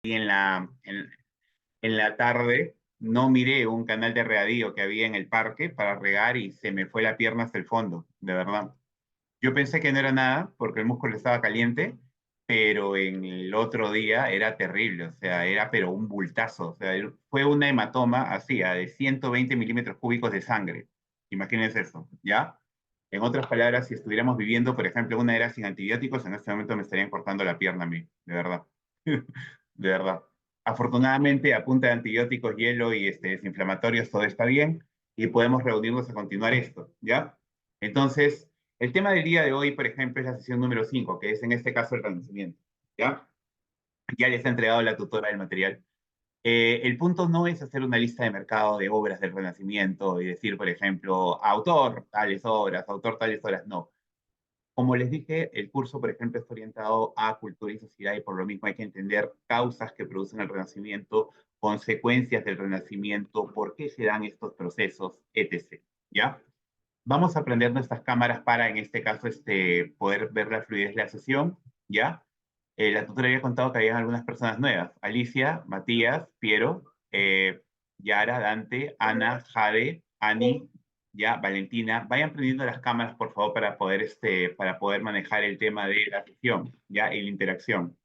Y en la tarde no miré un canal de regadío que había en el parque para regar y se me fue la pierna hasta el fondo, de verdad. Yo pensé que no era nada porque el músculo estaba caliente, pero en el otro día era terrible, o sea, era pero un bultazo, o sea, fue una hematoma así, de 120 milímetros cúbicos de sangre. Imagínense eso, ¿ya? En otras palabras, si estuviéramos viviendo, por ejemplo, una era sin antibióticos, en este momento me estarían cortando la pierna a mí, de verdad. De verdad. Afortunadamente, a punta de antibióticos, hielo y desinflamatorios, todo está bien y podemos reunirnos a continuar esto, ¿ya? Entonces, el tema del día de hoy, por ejemplo, es la sesión número 5, que es en este caso el renacimiento, ¿ya? Ya les ha entregado la tutora el material. El punto no es hacer una lista de mercado de obras del Renacimiento y decir, por ejemplo, autor tales obras, no. Como les dije, el curso, por ejemplo, está orientado a cultura y sociedad y por lo mismo hay que entender causas que producen el Renacimiento, consecuencias del Renacimiento, por qué se dan estos procesos, etc. ¿Ya? Vamos a prender nuestras cámaras para, en este caso, poder ver la fluidez de la sesión, ¿ya? La tutora había contado que había algunas personas nuevas. Alicia, Matías, Piero, Yara, Dante, Ana, Jade, Ani, ya, Valentina. Vayan prendiendo las cámaras, por favor, para poder manejar el tema de la sesión, ¿ya? Y la interacción.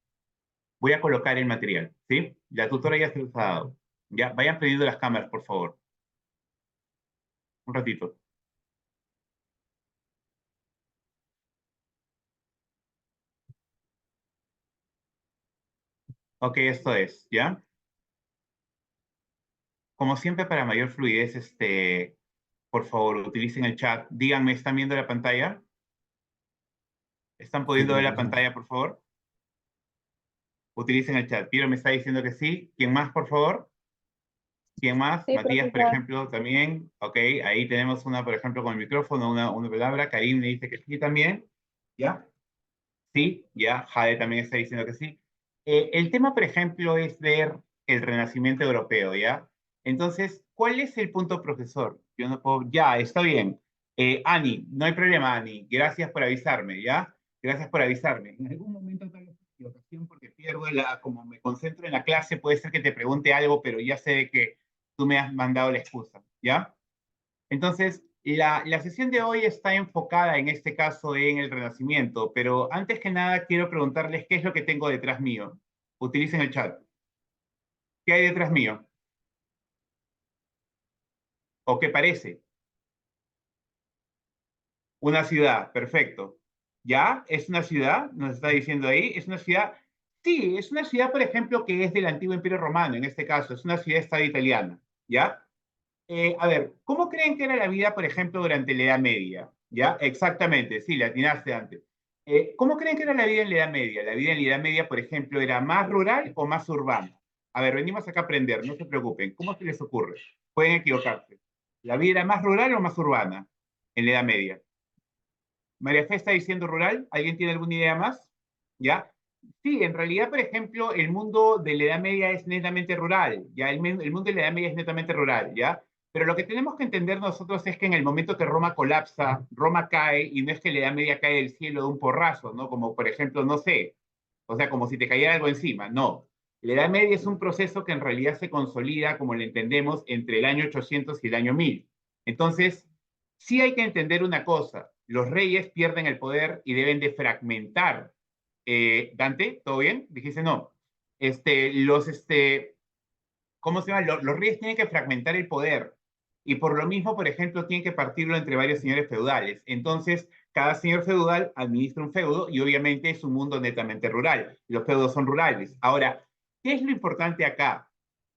Voy a colocar el material, ¿sí? La tutora ya se los ha dado. Ya, vayan prendiendo las cámaras, por favor. Un ratito. Ok, esto es, ¿ya? Como siempre, para mayor fluidez, por favor, utilicen el chat. Díganme, ¿están viendo la pantalla? ¿Están Sí, pudiendo ver la profesor. pantalla, por favor? Utilicen el chat. Piero me está diciendo que sí. ¿Quién más, por favor? ¿Quién más? Sí, Matías, por profesor. ejemplo, también. Ok, ahí tenemos una, por ejemplo, con el micrófono, una palabra. Karim me dice que sí también. ¿Ya? Sí, ya. Jade también está diciendo que sí. El tema, por ejemplo, es ver el Renacimiento europeo, ¿ya? Entonces, ¿cuál es el punto, profesor? Yo no puedo. Ya, está bien. Ani, no hay problema, Ani. Gracias por avisarme, ¿ya? Gracias por avisarme. En algún momento tal vez equivocación porque pierdo como me concentro en la clase, puede ser que te pregunte algo, pero ya sé que tú me has mandado la excusa, ¿ya? Entonces, la sesión de hoy está enfocada en este caso en el Renacimiento, pero antes que nada quiero preguntarles qué es lo que tengo detrás mío. Utilicen el chat. ¿Qué hay detrás mío? ¿O qué parece? Una ciudad, perfecto. ¿Ya? ¿Es una ciudad? Nos está diciendo ahí. ¿Es una ciudad? Sí, es una ciudad, por ejemplo, que es del antiguo Imperio Romano, en este caso. Es una ciudad-estado italiana. ¿Ya? A ver, ¿cómo creen que era la vida, por ejemplo, durante la Edad Media? ¿Ya? Exactamente, sí, la atinaste antes. ¿Cómo creen que era la vida en la Edad Media? La vida en la Edad Media, por ejemplo, ¿era más rural o más urbana? A ver, venimos acá a aprender, no se preocupen. ¿Cómo se les ocurre? Pueden equivocarse. ¿La vida era más rural o más urbana en la Edad Media? María Fe está diciendo rural. ¿Alguien tiene alguna idea más? ¿Ya? Sí, en realidad, por ejemplo, el mundo de la Edad Media es netamente rural, ¿ya? El mundo de la Edad Media es netamente rural, ¿ya? Pero lo que tenemos que entender nosotros es que en el momento que Roma colapsa, Roma cae, y no es que la Edad Media cae del cielo de un porrazo, ¿no? Como por ejemplo, no sé, o sea, como si te cayera algo encima, no. La Edad Media es un proceso que en realidad se consolida, como lo entendemos, entre el año 800 y el año 1000. Entonces, sí hay que entender una cosa, los reyes pierden el poder y deben de fragmentar. Dante, ¿todo bien? Dijiste no. Los, ¿Cómo se llama? Los reyes tienen que fragmentar el poder y por lo mismo, por ejemplo, tienen que partirlo entre varios señores feudales. Entonces, cada señor feudal administra un feudo y obviamente es un mundo netamente rural. Los feudos son rurales. Ahora, ¿qué es lo importante acá?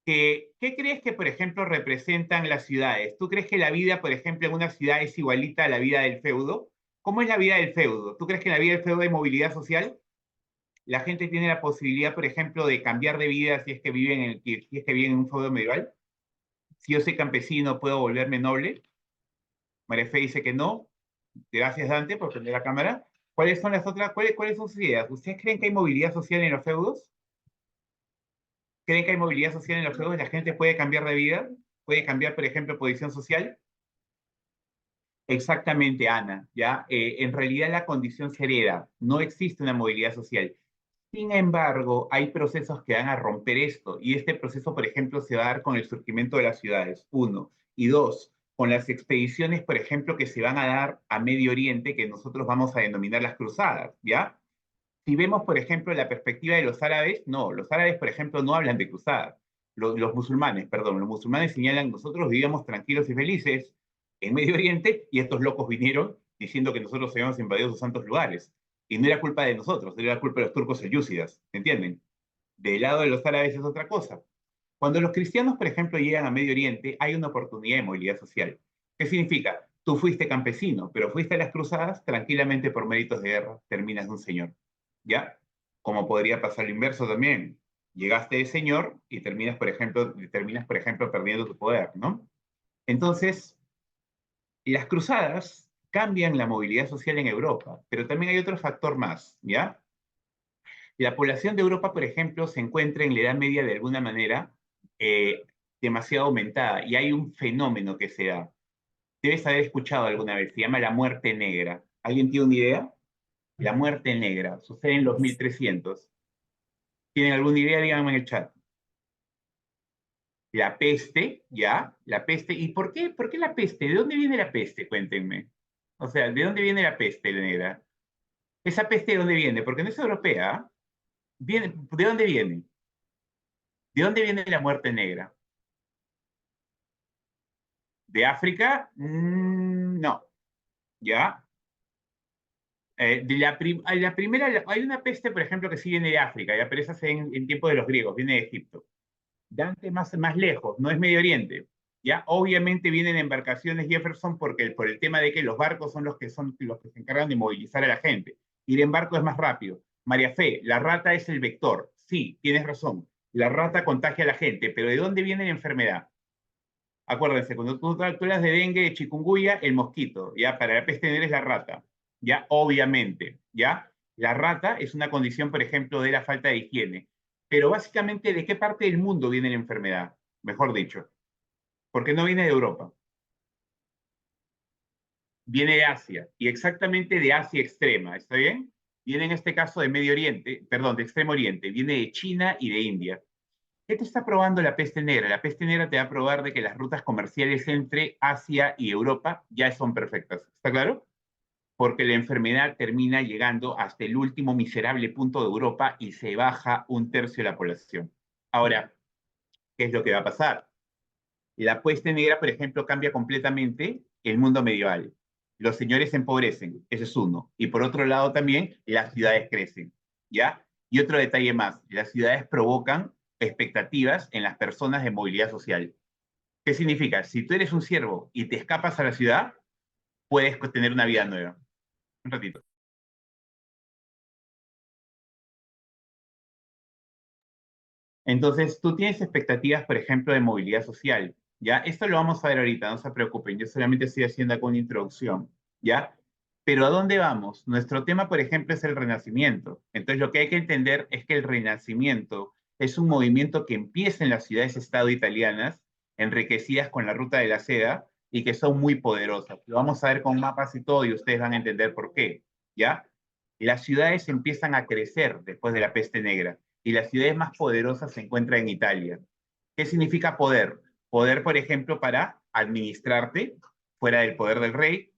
¿Qué crees que, por ejemplo, representan las ciudades? ¿Tú crees que la vida, por ejemplo, en una ciudad es igualita a la vida del feudo? ¿Cómo es la vida del feudo? ¿Tú crees que en la vida del feudo hay movilidad social? La gente tiene la posibilidad, por ejemplo, de cambiar de vida si es que viven en un feudo medieval. Si yo soy campesino, ¿puedo volverme noble? María Fe dice que no. Gracias, Dante, por prender la cámara. ¿Cuáles son las otras? ¿Cuáles son sus ideas? ¿Ustedes creen que hay movilidad social en los feudos? ¿Creen que hay movilidad social en los feudos? ¿La gente puede cambiar de vida? ¿Puede cambiar, por ejemplo, posición social? Exactamente, Ana, ¿ya? En realidad la condición se hereda, no existe una movilidad social. Sin embargo, hay procesos que van a romper esto, y este proceso, por ejemplo, se va a dar con el surgimiento de las ciudades, uno. Y dos, con las expediciones, por ejemplo, que se van a dar a Medio Oriente, que nosotros vamos a denominar las cruzadas, ¿ya? Si vemos, por ejemplo, la perspectiva de los árabes, no, los árabes, por ejemplo, no hablan de cruzadas. Los musulmanes, perdón, los musulmanes señalan, nosotros vivíamos tranquilos y felices en Medio Oriente y estos locos vinieron diciendo que nosotros habíamos invadido sus santos lugares. Y no era culpa de nosotros, era culpa de los turcos selyúcidas, ¿entienden? Del lado de los árabes es otra cosa. Cuando los cristianos, por ejemplo, llegan a Medio Oriente, hay una oportunidad de movilidad social. ¿Qué significa? Tú fuiste campesino, pero fuiste a las cruzadas tranquilamente por méritos de guerra, terminas de un señor. ¿Ya? Como podría pasar lo inverso también. Llegaste de señor y terminas, por ejemplo, perdiendo tu poder, ¿no? Entonces, las cruzadas cambian la movilidad social en Europa, pero también hay otro factor más, ¿ya? La población de Europa, por ejemplo, se encuentra en la Edad Media de alguna manera eh, demasiado aumentada y hay un fenómeno que se da. Debes haber escuchado alguna vez, se llama la muerte negra. ¿Alguien tiene una idea? La muerte negra sucede en los 1300. ¿Tienen alguna idea? Díganme en el chat. La peste, ¿ya? La peste. ¿Y por qué? ¿Por qué la peste? ¿De dónde viene la peste? Cuéntenme. O sea, ¿de dónde viene la peste negra? ¿Esa peste de dónde viene? Porque no es europea. Viene, ¿de dónde viene? ¿De dónde viene la muerte negra? ¿De África? No, ¿ya? La primera, hay una peste, por ejemplo, que sí viene de África, ¿ya? Pero esa es en tiempo de los griegos, viene de Egipto. Dante más lejos, no es Medio Oriente. ¿Ya? Obviamente vienen embarcaciones Jefferson porque por el tema de que los barcos son los que se encargan de movilizar a la gente. Ir en barco es más rápido. María Fe, la rata es el vector. Sí, tienes razón. La rata contagia a la gente, pero ¿de dónde viene la enfermedad? Acuérdense, cuando tú hablas de dengue, de chikungunya, el mosquito, ¿ya? Para la peste negra es la rata, ¿ya? Obviamente, ¿ya? La rata es una condición, por ejemplo, de la falta de higiene. Pero básicamente, ¿de qué parte del mundo viene la enfermedad? Mejor dicho, porque no viene de Europa, viene de Asia, y exactamente de Asia extrema, ¿está bien? Viene en este caso de Medio Oriente, perdón, de Extremo Oriente, viene de China y de India. ¿Qué te está probando la peste negra? La peste negra te va a probar de que las rutas comerciales entre Asia y Europa ya son perfectas. ¿Está claro? Porque la enfermedad termina llegando hasta el último miserable punto de Europa y se baja un tercio de la población. Ahora, ¿qué es lo que va a pasar? La peste negra, por ejemplo, cambia completamente el mundo medieval. Los señores se empobrecen, ese es uno. Y por otro lado también, las ciudades crecen, ¿ya? Y otro detalle más, las ciudades provocan expectativas en las personas de movilidad social. ¿Qué significa? Si tú eres un siervo y te escapas a la ciudad, puedes tener una vida nueva. Un ratito. Entonces, tú tienes expectativas, por ejemplo, de movilidad social, ¿ya? Esto lo vamos a ver ahorita, no se preocupen, yo solamente estoy haciendo acá una introducción, ¿ya? Pero ¿a dónde vamos? Nuestro tema, por ejemplo, es el Renacimiento. Entonces, lo que hay que entender es que el Renacimiento es un movimiento que empieza en las ciudades-estado italianas, enriquecidas con la ruta de la seda, y que son muy poderosas. Lo vamos a ver con mapas y todo, y ustedes van a entender por qué, ¿ya? Las ciudades empiezan a crecer después de la peste negra y las ciudades más poderosas se encuentran en Italia. ¿Qué significa poder? Poder, por ejemplo, para administrarte fuera del poder del rey,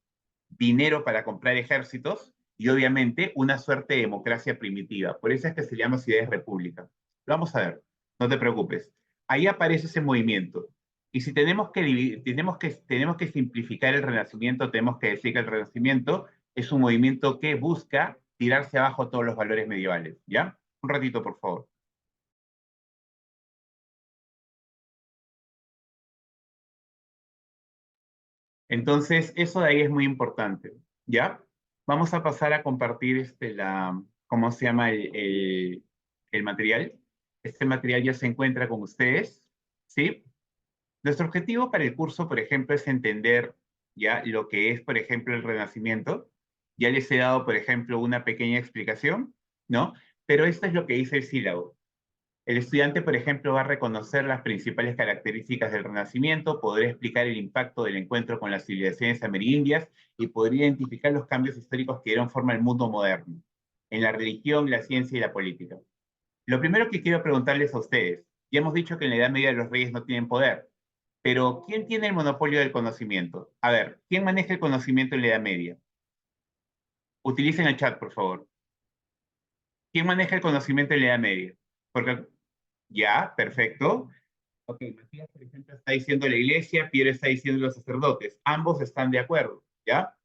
dinero para comprar ejércitos y obviamente una suerte de democracia primitiva. Por eso es que se llama ciudades repúblicas. Lo vamos a ver, no te preocupes. Ahí aparece ese movimiento. Y si tenemos que simplificar el Renacimiento, tenemos que decir que el Renacimiento es un movimiento que busca tirarse abajo todos los valores medievales. ¿Ya? Un ratito, por favor. Entonces, eso de ahí es muy importante, ¿ya? Vamos a pasar a compartir ¿cómo se llama el material? Este material ya se encuentra con ustedes, ¿sí? Nuestro objetivo para el curso, por ejemplo, es entender ya lo que es, por ejemplo, el Renacimiento. Ya les he dado, por ejemplo, una pequeña explicación, ¿no? Pero esto es lo que dice el sílabo. El estudiante, por ejemplo, va a reconocer las principales características del Renacimiento, podrá explicar el impacto del encuentro con las civilizaciones amerindias y podría identificar los cambios históricos que dieron forma al mundo moderno. en la religión, la ciencia y la política. Lo primero que quiero preguntarles a ustedes, ya hemos dicho que en la Edad Media los reyes no tienen poder, pero ¿quién tiene el monopolio del conocimiento? A ver, ¿quién maneja el conocimiento en la Edad Media? Utilicen el chat, por favor. ¿Quién maneja el conocimiento en la Edad Media? Porque, ya, perfecto. Ok, Matías, por ejemplo, está diciendo la iglesia, Piero está diciendo los sacerdotes. Ambos están de acuerdo, ¿ya?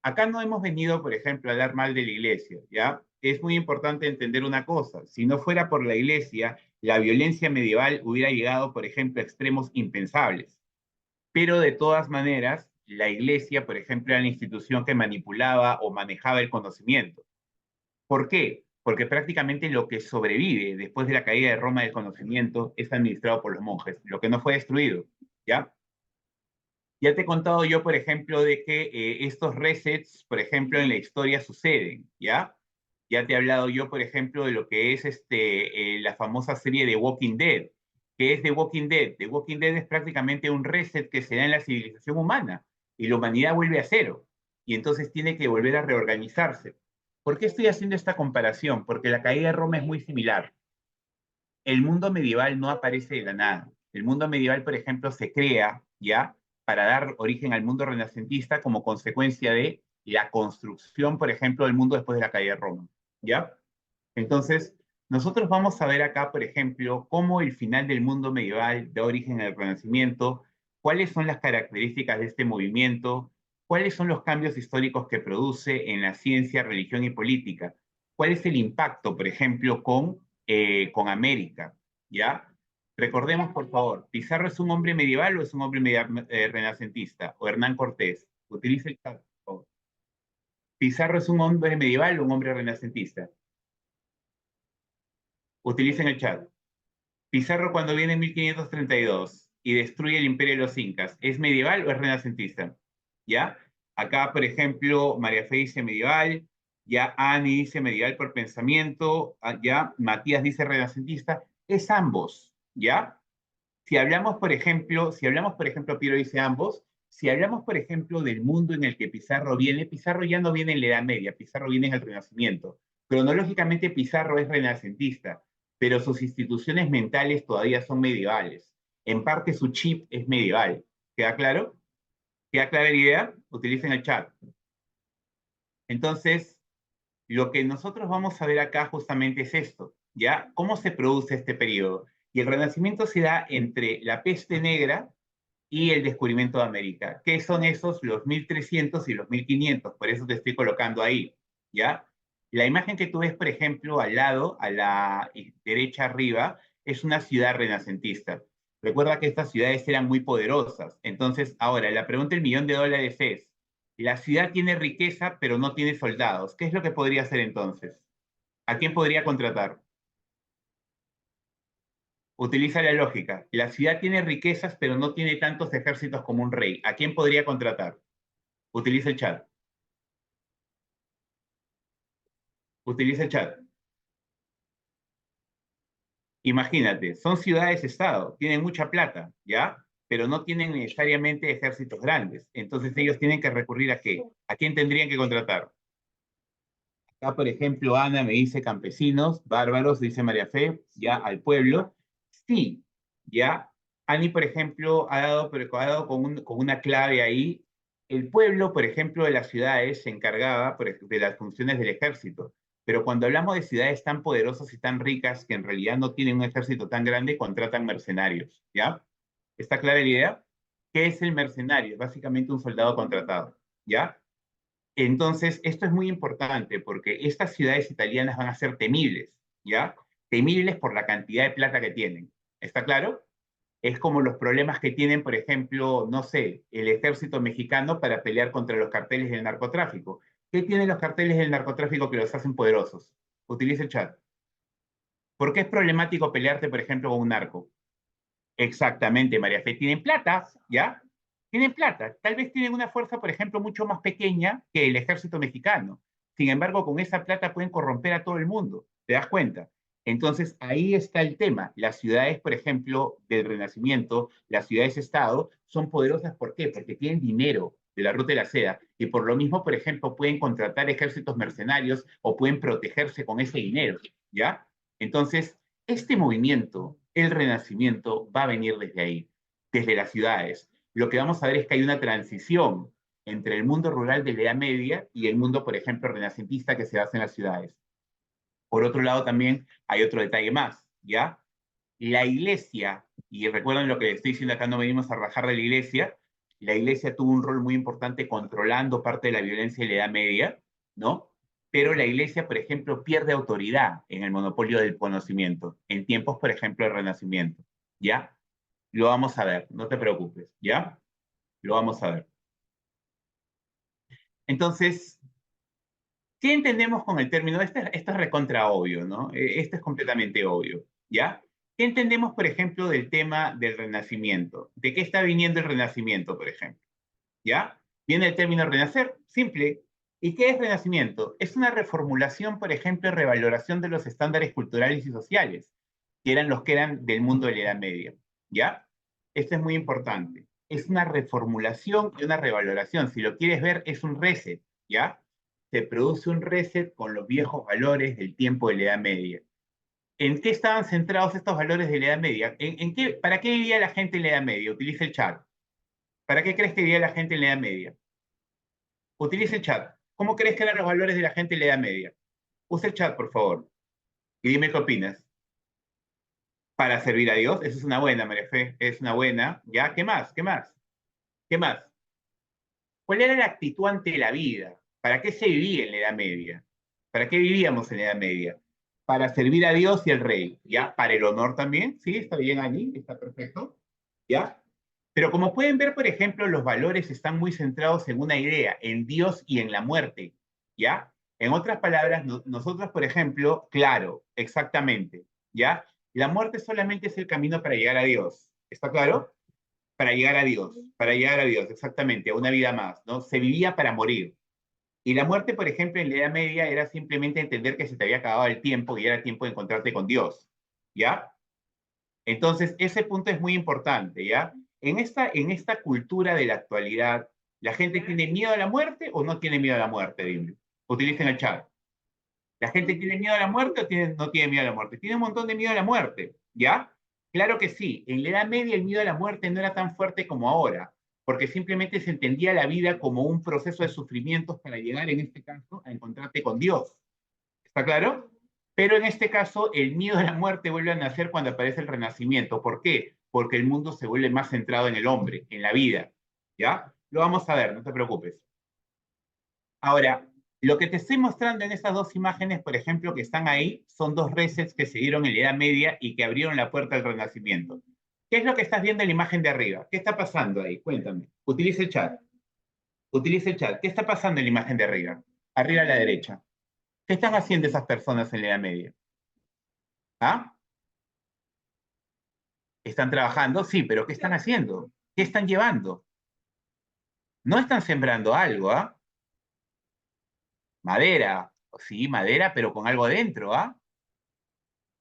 Acá no hemos venido, por ejemplo, a hablar mal de la iglesia, ¿ya? Es muy importante entender una cosa. Si no fuera por la iglesia, la violencia medieval hubiera llegado, por ejemplo, a extremos impensables. Pero de todas maneras, la iglesia, por ejemplo, era la institución que manipulaba o manejaba el conocimiento. ¿Por qué? Porque prácticamente lo que sobrevive después de la caída de Roma del conocimiento es administrado por los monjes, lo que no fue destruido, ¿ya? Ya te he contado yo, por ejemplo, de que estos resets, por ejemplo, en la historia suceden, ¿ya? Ya te he hablado yo, por ejemplo, de lo que es la famosa serie de Walking Dead. ¿Qué es The Walking Dead? The Walking Dead es prácticamente un reset que se da en la civilización humana y la humanidad vuelve a cero y entonces tiene que volver a reorganizarse. ¿Por qué estoy haciendo esta comparación? Porque la caída de Roma es muy similar. El mundo medieval no aparece de la nada. El mundo medieval, por ejemplo, se crea ya para dar origen al mundo renacentista como consecuencia de la construcción, por ejemplo, del mundo después de la caída de Roma. ¿Ya? Entonces, nosotros vamos a ver acá, por ejemplo, cómo el final del mundo medieval da origen al Renacimiento, cuáles son las características de este movimiento, cuáles son los cambios históricos que produce en la ciencia, religión y política, cuál es el impacto, por ejemplo, con América, ¿ya? Recordemos, por favor, ¿Pizarro es un hombre medieval o es un hombre renacentista? O Hernán Cortés. Utilice el chat, por favor. ¿Pizarro es un hombre medieval o un hombre renacentista? Utilicen el chat. Pizarro cuando viene en 1532 y destruye el imperio de los incas, ¿es medieval o es renacentista? ¿Ya? Acá, por ejemplo, María Fe dice medieval, ya Ani dice medieval por pensamiento, ya Matías dice renacentista, es ambos, ¿ya? Si hablamos, por ejemplo, Piero dice ambos, si hablamos, por ejemplo, del mundo en el que Pizarro viene, Pizarro ya no viene en la Edad Media, Pizarro viene en el Renacimiento. Cronológicamente Pizarro es renacentista, pero sus instituciones mentales todavía son medievales. En parte su chip es medieval. ¿Queda claro? ¿Queda clara la idea? Utilicen el chat. Entonces, lo que nosotros vamos a ver acá justamente es esto, ¿ya? ¿Cómo se produce este periodo? Y el Renacimiento se da entre la peste negra y el descubrimiento de América. ¿Qué son esos? Los 1300 y los 1500, por eso te estoy colocando ahí, ¿ya? La imagen que tú ves, por ejemplo, al lado, a la derecha arriba, es una ciudad renacentista. Recuerda que estas ciudades eran muy poderosas. Entonces, ahora, la pregunta del millón de dólares es, la ciudad tiene riqueza, pero no tiene soldados. ¿Qué es lo que podría hacer entonces? ¿A quién podría contratar? Utiliza la lógica. La ciudad tiene riquezas, pero no tiene tantos ejércitos como un rey. ¿A quién podría contratar? Utiliza el chat. Utiliza el chat. Imagínate, son ciudades-estado, tienen mucha plata, ¿ya? Pero no tienen necesariamente ejércitos grandes. Entonces ellos tienen que recurrir a qué? ¿A quién tendrían que contratar? Acá, por ejemplo, Ana me dice campesinos, bárbaros, dice María Fe, ya al pueblo. Sí, ya. Ani, por ejemplo, ha dado con una clave ahí. El pueblo, por ejemplo, de las ciudades se encargaba de las funciones del ejército. Pero cuando hablamos de ciudades tan poderosas y tan ricas que en realidad no tienen un ejército tan grande, contratan mercenarios, ¿ya? ¿Está clara la idea? ¿Qué es el mercenario? Es básicamente un soldado contratado, ¿ya? Entonces, esto es muy importante porque estas ciudades italianas van a ser temibles, ¿ya? Temibles por la cantidad de plata que tienen. ¿Está claro? Es como los problemas que tienen, por ejemplo, no sé, el ejército mexicano para pelear contra los carteles del narcotráfico. ¿Qué tienen los carteles del narcotráfico que los hacen poderosos? Utilice el chat. ¿Por qué es problemático pelearte, por ejemplo, con un narco? Exactamente, María Fe. Tienen plata, ¿ya? Tienen plata. Tal vez tienen una fuerza, por ejemplo, mucho más pequeña que el ejército mexicano. Sin embargo, con esa plata pueden corromper a todo el mundo. ¿Te das cuenta? Entonces, ahí está el tema. Las ciudades, por ejemplo, del Renacimiento, las ciudades-estado, son poderosas. ¿Por qué? Porque tienen dinero. de la ruta de la seda, y por lo mismo, por ejemplo, pueden contratar ejércitos mercenarios o pueden protegerse con ese dinero, ¿ya? Entonces, este movimiento, el renacimiento, va a venir desde ahí, desde las ciudades. Lo que vamos a ver es que hay una transición entre el mundo rural de la Edad Media y el mundo, por ejemplo, renacentista que se basa en las ciudades. Por otro lado, también hay otro detalle más, ¿ya? La iglesia, y recuerden lo que estoy diciendo acá, no venimos a rajar de la iglesia tuvo un rol muy importante controlando parte de la violencia de la Edad Media, ¿no? Pero la iglesia, por ejemplo, pierde autoridad en el monopolio del conocimiento, en tiempos, por ejemplo, del Renacimiento, ¿ya? Lo vamos a ver, no te preocupes, ¿ya? Lo vamos a ver. Entonces, ¿qué entendemos con el término? Esto es recontra obvio, ¿no? Esto es completamente obvio, ¿ya? ¿Qué entendemos, por ejemplo, del tema del renacimiento? ¿De qué está viniendo el renacimiento, por ejemplo? ¿Ya? Viene el término renacer, simple. ¿Y qué es renacimiento? Es una reformulación, por ejemplo, y revaloración de los estándares culturales y sociales, que eran los que eran del mundo de la Edad Media, ¿ya? Esto es muy importante. Es una reformulación y una revaloración. Si lo quieres ver, es un reset, ¿ya? Se produce un reset con los viejos valores del tiempo de la Edad Media. ¿En qué estaban centrados estos valores de la Edad Media? ¿Para qué vivía la gente en la Edad Media? Utiliza el chat. ¿Para qué crees que vivía la gente en la Edad Media? Utiliza el chat. ¿Cómo crees que eran los valores de la gente en la Edad Media? Usa el chat, por favor. Y dime qué opinas. Para servir a Dios, esa es una buena, María Fe. Es una buena. ¿Ya? ¿Qué más? ¿Qué más? ¿Qué más? ¿Cuál era la actitud ante la vida? ¿Para qué se vivía en la Edad Media? ¿Para qué vivíamos en la Edad Media? Para servir a Dios y al rey. ¿Ya? Para el honor también. Sí, está bien, Ani. Está perfecto. ¿Ya? Pero como pueden ver, por ejemplo, los valores están muy centrados en una idea, en Dios y en la muerte, ¿ya? En otras palabras, nosotros, por ejemplo, claro, exactamente, ¿ya? La muerte solamente es el camino para llegar a Dios, ¿está claro? Para llegar a Dios, exactamente, a una vida más, ¿no? Se vivía para morir. Y la muerte, por ejemplo, en la Edad Media era simplemente entender que se te había acabado el tiempo y era tiempo de encontrarte con Dios, ¿ya? Entonces, ese punto es muy importante, ¿ya? En esta cultura de la actualidad, ¿la gente tiene miedo a la muerte o no tiene miedo a la muerte? Dime. Utilicen el chat. ¿La gente tiene miedo a la muerte o no tiene miedo a la muerte? Tiene un montón de miedo a la muerte, ¿ya? Claro que sí. En la Edad Media el miedo a la muerte no era tan fuerte como ahora, porque simplemente se entendía la vida como un proceso de sufrimientos para llegar, en este caso, a encontrarte con Dios. ¿Está claro? Pero en este caso, el miedo a la muerte vuelve a nacer cuando aparece el renacimiento. ¿Por qué? Porque el mundo se vuelve más centrado en el hombre, en la vida. ¿Ya? Lo vamos a ver, no te preocupes. Ahora, lo que te estoy mostrando en estas dos imágenes, por ejemplo, que están ahí, son dos resets que se dieron en la Edad Media y que abrieron la puerta al Renacimiento. ¿Qué es lo que estás viendo en la imagen de arriba? ¿Qué está pasando ahí? Cuéntame. Utiliza el chat. Utiliza el chat. ¿Qué está pasando en la imagen de arriba? Arriba a la derecha. ¿Qué están haciendo esas personas en la Edad Media? ¿Ah? ¿Están trabajando? Sí, pero ¿qué están haciendo? ¿Qué están llevando? No están sembrando algo, ¿ah? Madera. Sí, madera, pero con algo adentro, ¿ah?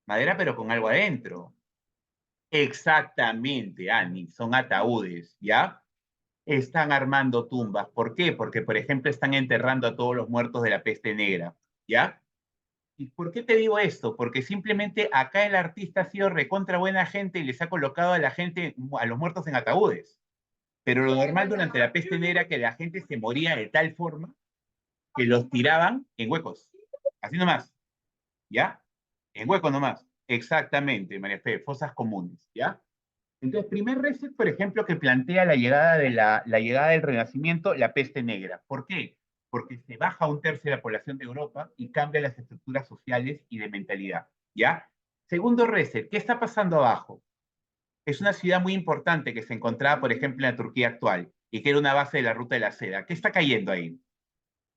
Madera, pero con algo adentro. Exactamente, Ani, son ataúdes, ¿ya? Están armando tumbas. ¿Por qué? Porque, por ejemplo, están enterrando a todos los muertos de la peste negra, ¿ya? ¿Y por qué te digo esto? Porque simplemente acá el artista ha sido recontra buena gente y les ha colocado a la gente, a los muertos en ataúdes. Pero lo normal durante la peste negra era que la gente se moría de tal forma que los tiraban en huecos. Así nomás, ¿ya? En huecos nomás. Exactamente, María Fe, fosas comunes, ¿ya? Entonces, primer reset, por ejemplo, que plantea la llegada del Renacimiento, la peste negra. ¿Por qué? Porque se baja un tercio de la población de Europa y cambia las estructuras sociales y de mentalidad, ¿ya? Segundo reset, ¿qué está pasando abajo? Es una ciudad muy importante que se encontraba, por ejemplo, en la Turquía actual y que era una base de la ruta de la seda. ¿Qué está cayendo ahí?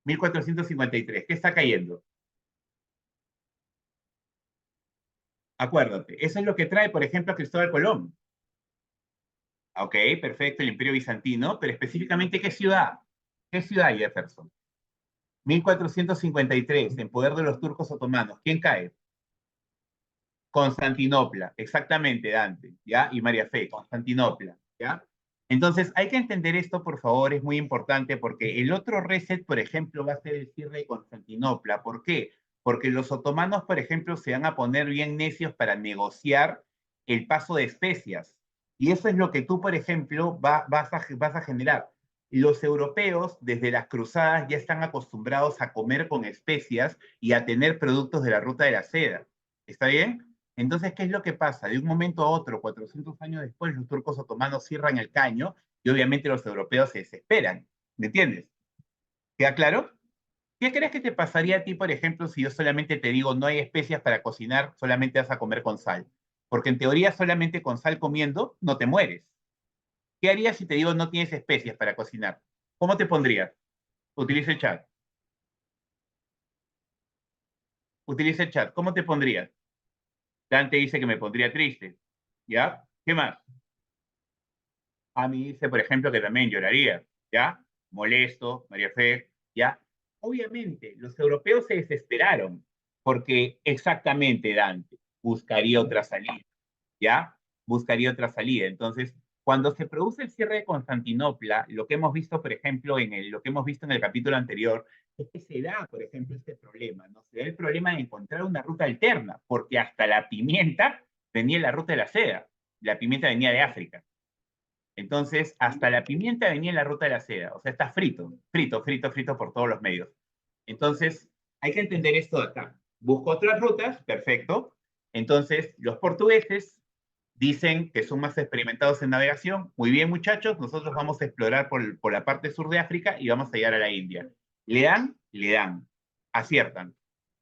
1453. ¿Qué está cayendo? Acuérdate. Eso es lo que trae, por ejemplo, a Cristóbal Colón. Ok, perfecto, el Imperio Bizantino, pero específicamente, ¿qué ciudad? ¿Qué ciudad, Jefferson? 1453, en poder de los turcos otomanos. ¿Quién cae? Constantinopla, exactamente, Dante, ¿ya? Y María Fe, Constantinopla, ¿ya? Entonces, hay que entender esto, por favor, es muy importante, porque el otro reset, por ejemplo, va a ser el cierre de Constantinopla. ¿Por qué? Porque los otomanos, por ejemplo, se van a poner bien necios para negociar el paso de especias. Y eso es lo que tú, por ejemplo, vas a generar. Los europeos, desde las cruzadas, ya están acostumbrados a comer con especias y a tener productos de la ruta de la seda. ¿Está bien? Entonces, ¿qué es lo que pasa? De un momento a otro, 400 años después, los turcos otomanos cierran el caño y obviamente los europeos se desesperan. ¿Me entiendes? ¿Queda claro? ¿Qué crees que te pasaría a ti, por ejemplo, si yo solamente te digo no hay especias para cocinar, solamente vas a comer con sal? Porque en teoría solamente con sal comiendo no te mueres. ¿Qué harías si te digo no tienes especias para cocinar? ¿Cómo te pondrías? Utiliza el chat. Utiliza el chat. ¿Cómo te pondrías? Dante dice que me pondría triste. ¿Ya? ¿Qué más? A mí dice, por ejemplo, que también lloraría, ¿ya? Molesto, María Fe, ¿ya? Obviamente, los europeos se desesperaron porque exactamente Dante buscaría otra salida, ¿ya? Buscaría otra salida. Entonces, cuando se produce el cierre de Constantinopla, lo que hemos visto, por ejemplo, lo que hemos visto en el capítulo anterior, es que se da, por ejemplo, este problema, ¿no? Se da el problema de encontrar una ruta alterna, porque hasta la pimienta venía en la ruta de la seda. La pimienta venía de África. Entonces, hasta la pimienta venía en la ruta de la seda. O sea, está frito, frito, frito, frito por todos los medios. Entonces, hay que entender esto de acá. Busco otras rutas, perfecto. Entonces, los portugueses dicen que son más experimentados en navegación. Muy bien, muchachos, nosotros vamos a explorar por la parte sur de África y vamos a llegar a la India. ¿Le dan? Le dan. Aciertan.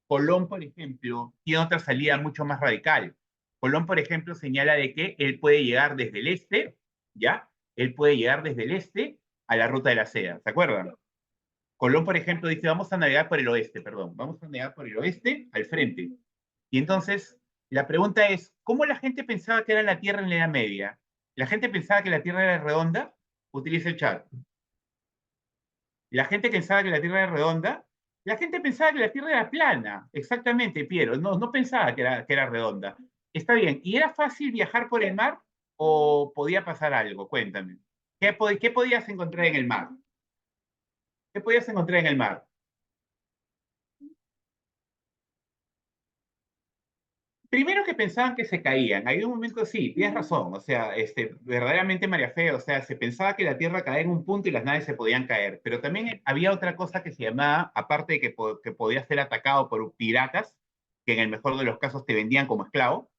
Colón, por ejemplo, tiene otra salida mucho más radical. Colón, por ejemplo, señala de que él puede llegar desde el este, ¿ya? Él puede llegar desde el este a la ruta de la seda, ¿se acuerdan? Colón, por ejemplo, dice, vamos a navegar por el oeste, perdón, vamos a navegar por el oeste al frente. Y entonces, la pregunta es, ¿cómo la gente pensaba que era la Tierra en la Edad Media? ¿La gente pensaba que la Tierra era redonda? Utiliza el chat. La gente pensaba que la Tierra era redonda. La gente pensaba que la Tierra era plana. Exactamente, Piero. No, no pensaba que era redonda. Está bien. ¿Y era fácil viajar por el mar o podía pasar algo? Cuéntame. ¿Qué podías encontrar en el mar? ¿Qué podías encontrar en el mar? Primero que pensaban que se caían. Hay un momento, sí, tienes razón. O sea, verdaderamente María Fe, o sea, se pensaba que la Tierra caía en un punto y las naves se podían caer. Pero también había otra cosa que se llamaba, aparte de que podía ser atacado por piratas, que en el mejor de los casos te vendían como esclavo,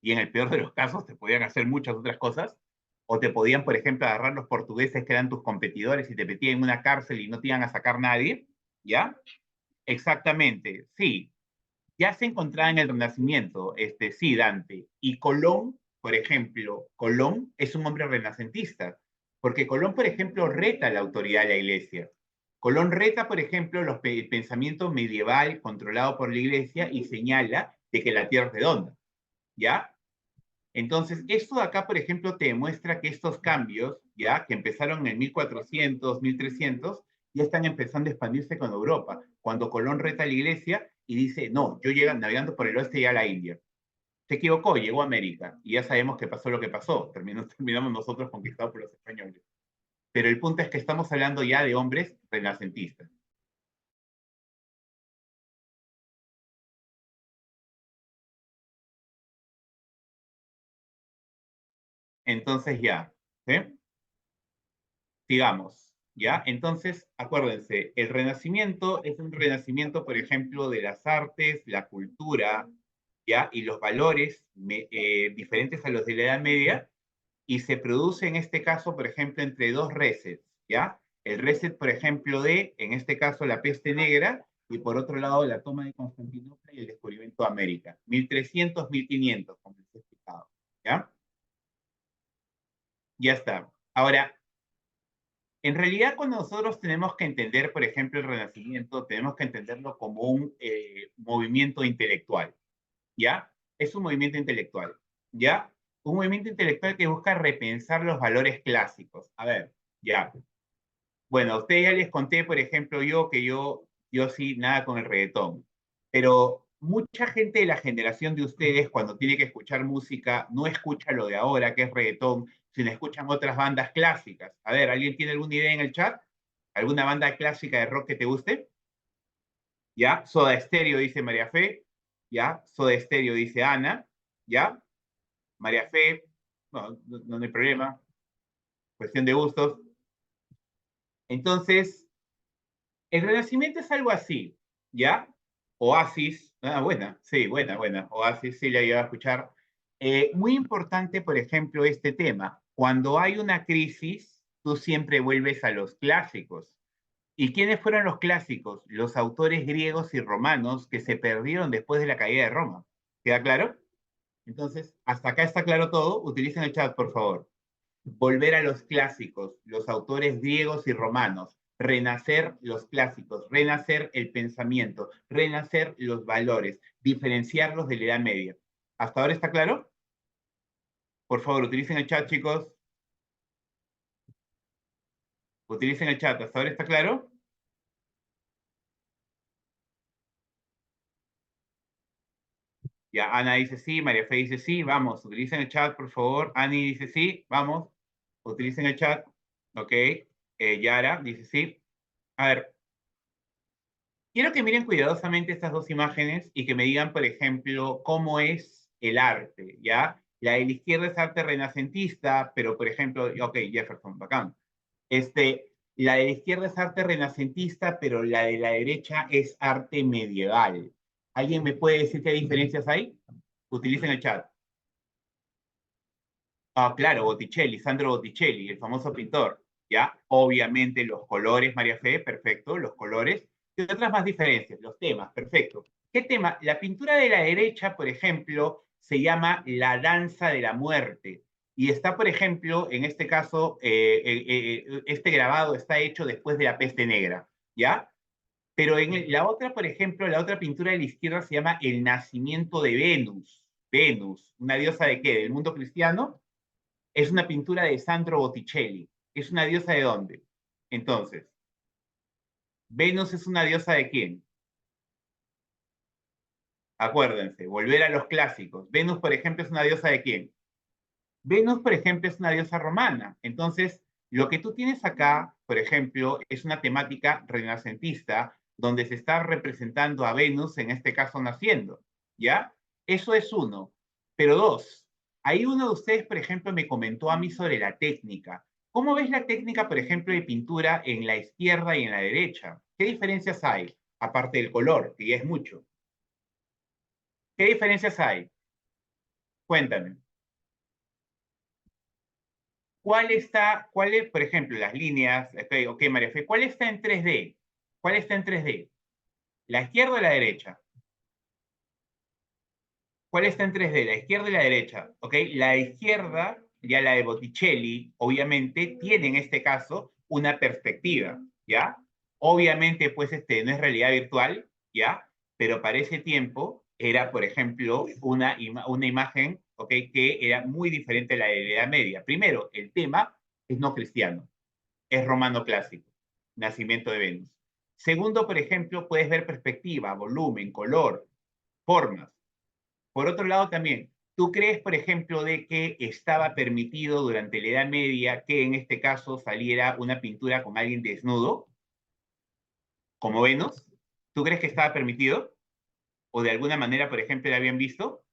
y en el peor de los casos te podían hacer muchas otras cosas, o te podían, por ejemplo, agarrar los portugueses que eran tus competidores y te metían en una cárcel y no te iban a sacar nadie, ¿ya? Exactamente, sí, ya se encontraba en el Renacimiento, sí, Dante. Y Colón, por ejemplo, Colón es un hombre renacentista, porque Colón, por ejemplo, reta la autoridad de la iglesia. Colón reta, por ejemplo, el pensamiento medieval controlado por la iglesia y señala de que la tierra es redonda, ¿ya? Entonces, esto de acá, por ejemplo, te demuestra que estos cambios, ya, que empezaron en 1400, 1300, ya están empezando a expandirse con Europa. Cuando Colón reta a la iglesia y dice, no, yo llego navegando por el oeste ya a la India. Se equivocó, llegó a América y ya sabemos que pasó lo que pasó. Terminamos nosotros conquistados por los españoles. Pero el punto es que estamos hablando ya de hombres renacentistas. Entonces ya, ¿sí? Sigamos, ¿ya? Entonces, acuérdense, el Renacimiento es un renacimiento, por ejemplo, de las artes, la cultura, ¿ya? Y los valores diferentes a los de la Edad Media, y se produce en este caso, por ejemplo, entre dos resets, ¿ya? El reset, por ejemplo, en este caso, la peste negra, y por otro lado, la toma de Constantinopla y el descubrimiento de América. 1300, 1500, como les he explicado, ¿ya? Ya está. Ahora, en realidad, cuando nosotros tenemos que entender, por ejemplo, el Renacimiento, tenemos que entenderlo como un movimiento intelectual, ¿ya? Es un movimiento intelectual, ¿ya? Un movimiento intelectual que busca repensar los valores clásicos. A ver, ya. Bueno, a ustedes ya les conté, por ejemplo, yo sí, nada con el reggaetón. Pero mucha gente de la generación de ustedes, cuando tiene que escuchar música, no escucha lo de ahora, que es reggaetón, si no escuchan otras bandas clásicas. A ver, ¿alguien tiene alguna idea en el chat? ¿Alguna banda clásica de rock que te guste? ¿Ya? Soda Stereo, dice María Fe. ¿Ya? Soda Stereo, dice Ana. ¿Ya? María Fe, no hay problema. Cuestión de gustos. Entonces, el Renacimiento es algo así, ¿ya? Oasis, buena, sí, buena. Oasis, sí, la iba a escuchar. Muy importante, por ejemplo, este tema. Cuando hay una crisis, tú siempre vuelves a los clásicos. ¿Y quiénes fueron los clásicos? Los autores griegos y romanos que se perdieron después de la caída de Roma. ¿Queda claro? Entonces, hasta acá está claro todo. Utilicen el chat, por favor. Volver a los clásicos, los autores griegos y romanos, renacer los clásicos, renacer el pensamiento, renacer los valores, diferenciarlos de la Edad Media. ¿Hasta ahora está claro? Por favor, utilicen el chat, chicos. Utilicen el chat. ¿Hasta ahora está claro? Ya, Ana dice sí, María Fe dice sí, vamos, utilicen el chat, por favor. Ani dice sí, vamos, utilicen el chat. Ok, Yara dice sí. A ver, quiero que miren cuidadosamente estas dos imágenes y que me digan, por ejemplo, cómo es el arte, ¿ya? La de la izquierda es arte renacentista, pero, por ejemplo, ok, Jefferson, bacán. La de la izquierda es arte renacentista, pero la de la derecha es arte medieval. ¿Alguien me puede decir qué diferencias hay? Utilicen el chat. Ah, claro, Botticelli, Sandro Botticelli, el famoso pintor, ¿ya? Obviamente los colores, María Fe, perfecto, los colores. ¿Qué otras más diferencias? Los temas, perfecto. ¿Qué tema? La pintura de la derecha, por ejemplo, se llama La danza de la muerte. Y está, por ejemplo, en este caso, este grabado está hecho después de la peste negra, ¿ya? Pero la otra, por ejemplo, la otra pintura de la izquierda se llama El nacimiento de Venus. Venus, ¿una diosa de qué? ¿Del mundo cristiano? Es una pintura de Sandro Botticelli. ¿Es una diosa de dónde? Entonces, ¿Venus es una diosa de quién? Acuérdense, volver a los clásicos. Venus, por ejemplo, es una diosa de quién? Venus, por ejemplo, es una diosa romana. Entonces, lo que tú tienes acá, por ejemplo, es una temática renacentista donde se está representando a Venus, en este caso naciendo. ¿Ya? Eso es uno. Pero dos, ahí uno de ustedes, por ejemplo, me comentó a mí sobre la técnica. ¿Cómo ves la técnica, por ejemplo, de pintura en la izquierda y en la derecha? ¿Qué diferencias hay? Aparte del color, que ya es mucho. ¿Qué diferencias hay? Cuéntame. ¿Cuál es, por ejemplo, las líneas? Ok, María Fe, ¿cuál está en 3D? ¿Cuál está en 3D? ¿La izquierda o la derecha? ¿Cuál está en 3D? ¿La izquierda y la derecha? Ok, la izquierda, ya la de Botticelli, obviamente, tiene en este caso una perspectiva, ¿ya? Obviamente, pues, no es realidad virtual, ¿ya? Pero para ese tiempo era, por ejemplo, una imagen, ¿ok? Que era muy diferente a la de la Edad Media. Primero, el tema es no cristiano, es romano clásico, nacimiento de Venus. Segundo, por ejemplo, puedes ver perspectiva, volumen, color, formas. Por otro lado, también, ¿tú crees, por ejemplo, de que estaba permitido durante la Edad Media que en este caso saliera una pintura con alguien desnudo, como Venus? ¿Tú crees que estaba permitido? ¿O de alguna manera, por ejemplo, la habían visto?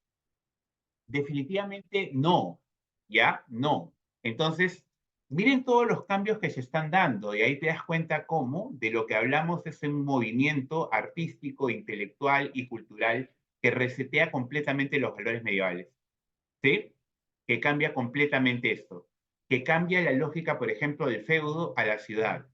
Definitivamente no, ¿ya? No. Entonces, miren todos los cambios que se están dando y ahí te das cuenta cómo de lo que hablamos es un movimiento artístico, intelectual y cultural que resetea completamente los valores medievales, ¿sí? Que cambia completamente esto, que cambia la lógica, por ejemplo, del feudo a la ciudad,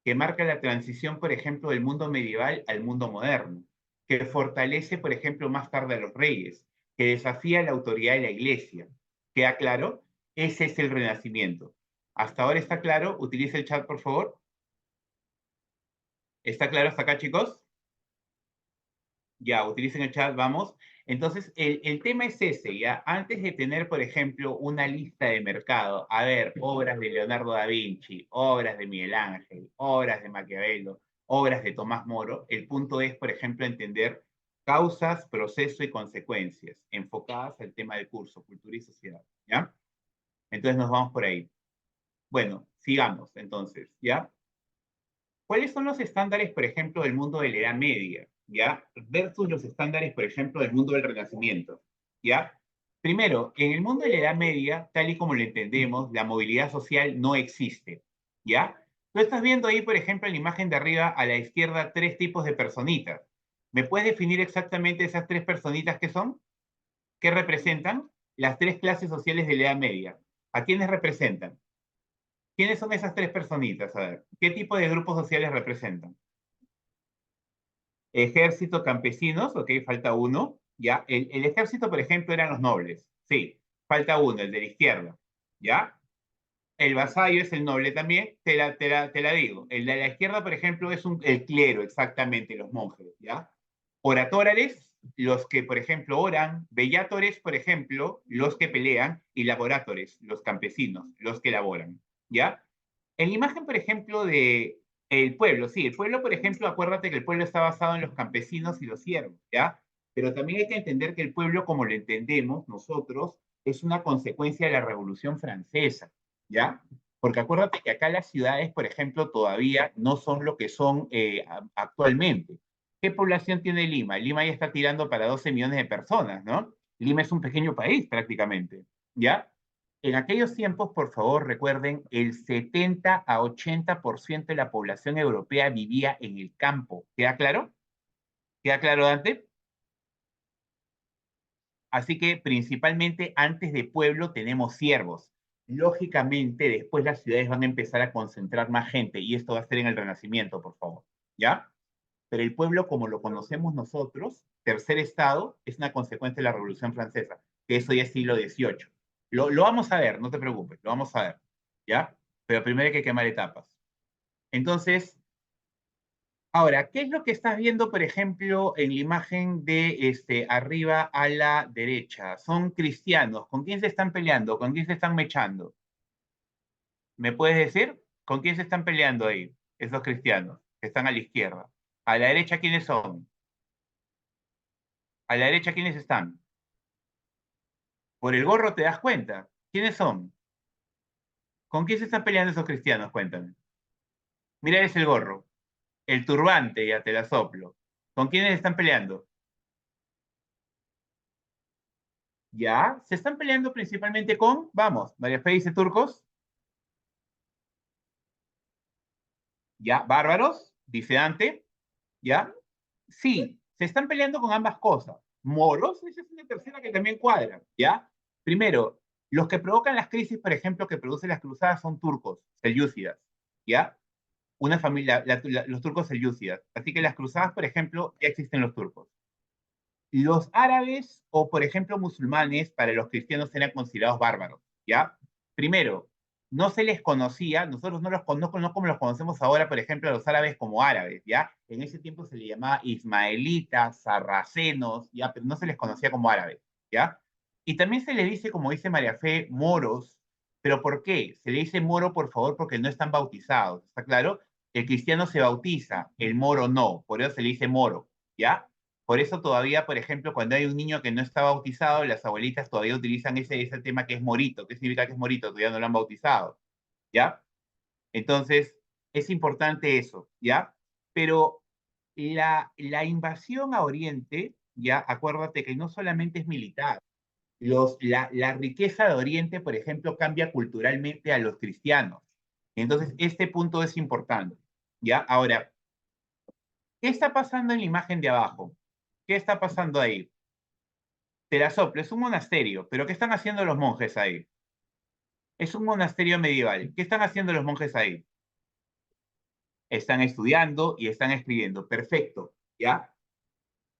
que marca la transición, por ejemplo, del mundo medieval al mundo moderno, que fortalece, por ejemplo, más tarde a los reyes, que desafía la autoridad de la iglesia. ¿Queda claro? Ese es el renacimiento. ¿Hasta ahora está claro? Utilice el chat, por favor. ¿Está claro hasta acá, chicos? Ya, utilicen el chat, vamos. Entonces, el tema es ese, ¿ya? Antes de tener, por ejemplo, una lista de mercado, a ver, obras de Leonardo da Vinci, obras de Miguel Ángel, obras de Maquiavelo, obras de Tomás Moro, el punto es, por ejemplo, entender causas, proceso y consecuencias, enfocadas al tema del curso, cultura y sociedad, ¿ya? Entonces nos vamos por ahí. Bueno, sigamos entonces, ¿ya? ¿Cuáles son los estándares, por ejemplo, del mundo de la Edad Media, ¿ya? Versus los estándares, por ejemplo, del mundo del Renacimiento, ¿ya? Primero, en el mundo de la Edad Media, tal y como lo entendemos, la movilidad social no existe, ¿ya? Tú estás viendo ahí, por ejemplo, en la imagen de arriba, a la izquierda, tres tipos de personitas. ¿Me puedes definir exactamente esas tres personitas que son? ¿Qué representan? Las tres clases sociales de la Edad Media. ¿A quiénes representan? ¿Quiénes son esas tres personitas? A ver, ¿qué tipo de grupos sociales representan? Ejército, campesinos, ok, falta uno. ¿Ya? El ejército, por ejemplo, eran los nobles. Sí, falta uno, el de la izquierda. ¿Ya? El vasallo es el noble también, te la digo. El de la izquierda, por ejemplo, es el clero, exactamente, los monjes. ¿Ya? Oratores, los que, por ejemplo, oran. Bellatores, por ejemplo, los que pelean. Y laboratores, los campesinos, los que laboran. ¿Ya? En la imagen, por ejemplo, de el pueblo, sí, el pueblo, por ejemplo, acuérdate que el pueblo está basado en los campesinos y los siervos, ¿ya? Pero también hay que entender que el pueblo, como lo entendemos nosotros, es una consecuencia de la Revolución Francesa, ¿ya? Porque acuérdate que acá las ciudades, por ejemplo, todavía no son lo que son actualmente. ¿Qué población tiene Lima? Lima ya está tirando para 12 millones de personas, ¿no? Lima es un pequeño país prácticamente, ¿ya? En aquellos tiempos, por favor, recuerden, el 70 a 80% de la población europea vivía en el campo. ¿Queda claro? ¿Queda claro, Dante? Así que principalmente antes de pueblo tenemos siervos. Lógicamente, después las ciudades van a empezar a concentrar más gente y esto va a ser en el Renacimiento, por favor. ¿Ya? Pero el pueblo, como lo conocemos nosotros, tercer estado, es una consecuencia de la Revolución Francesa, que eso ya es siglo XVIII. Lo vamos a ver, no te preocupes, lo vamos a ver, ¿ya? Pero primero hay que quemar etapas. Entonces, ahora, ¿qué es lo que estás viendo, por ejemplo, en la imagen de arriba a la derecha? Son cristianos. ¿Con quién se están peleando? ¿Con quién se están mechando? ¿Me puedes decir? ¿Con quién se están peleando ahí? Esos cristianos que están a la izquierda. A la derecha, ¿quiénes son? A la derecha, ¿quiénes están? Por el gorro te das cuenta. ¿Quiénes son? ¿Con quién se están peleando esos cristianos? Cuéntame. Mira, es el gorro. El turbante, ya te la soplo. ¿Con quiénes están peleando? Ya, se están peleando principalmente con, vamos, María Fe dice turcos, ya, bárbaros, dice Dante, ya. Sí, se están peleando con ambas cosas. Moros, esa es una tercera que también cuadra, ¿ya? Primero, los que provocan las crisis, por ejemplo, que producen las cruzadas son turcos, selyúcidas, ¿ya? Una familia, los turcos selyúcidas. Así que las cruzadas, por ejemplo, ya existen los turcos. Los árabes o, por ejemplo, musulmanes, para los cristianos eran considerados bárbaros, ¿ya? Primero, no se les conocía, nosotros no los conozco, no como los conocemos ahora, por ejemplo, a los árabes como árabes, ¿ya? En ese tiempo se les llamaba ismaelitas, sarracenos, ¿ya? Pero no se les conocía como árabes, ¿ya? Y también se les dice, como dice María Fe, moros, pero ¿por qué? Se le dice moro, por favor, porque no están bautizados, ¿está claro? El cristiano se bautiza, el moro no, por eso se le dice moro, ¿ya? Por eso todavía, por ejemplo, cuando hay un niño que no está bautizado, las abuelitas todavía utilizan ese tema que es morito. ¿Qué significa que es morito? Todavía no lo han bautizado, ¿ya? Entonces, es importante eso, ¿ya? Pero la invasión a Oriente, ¿ya? Acuérdate que no solamente es militar. La riqueza de Oriente, por ejemplo, cambia culturalmente a los cristianos. Entonces, este punto es importante, ¿ya? Ahora, ¿qué está pasando en la imagen de abajo? ¿Qué está pasando ahí? Te la soplo, es un monasterio, pero ¿qué están haciendo los monjes ahí? Es un monasterio medieval. ¿Qué están haciendo los monjes ahí? Están estudiando y están escribiendo. Perfecto, ¿ya?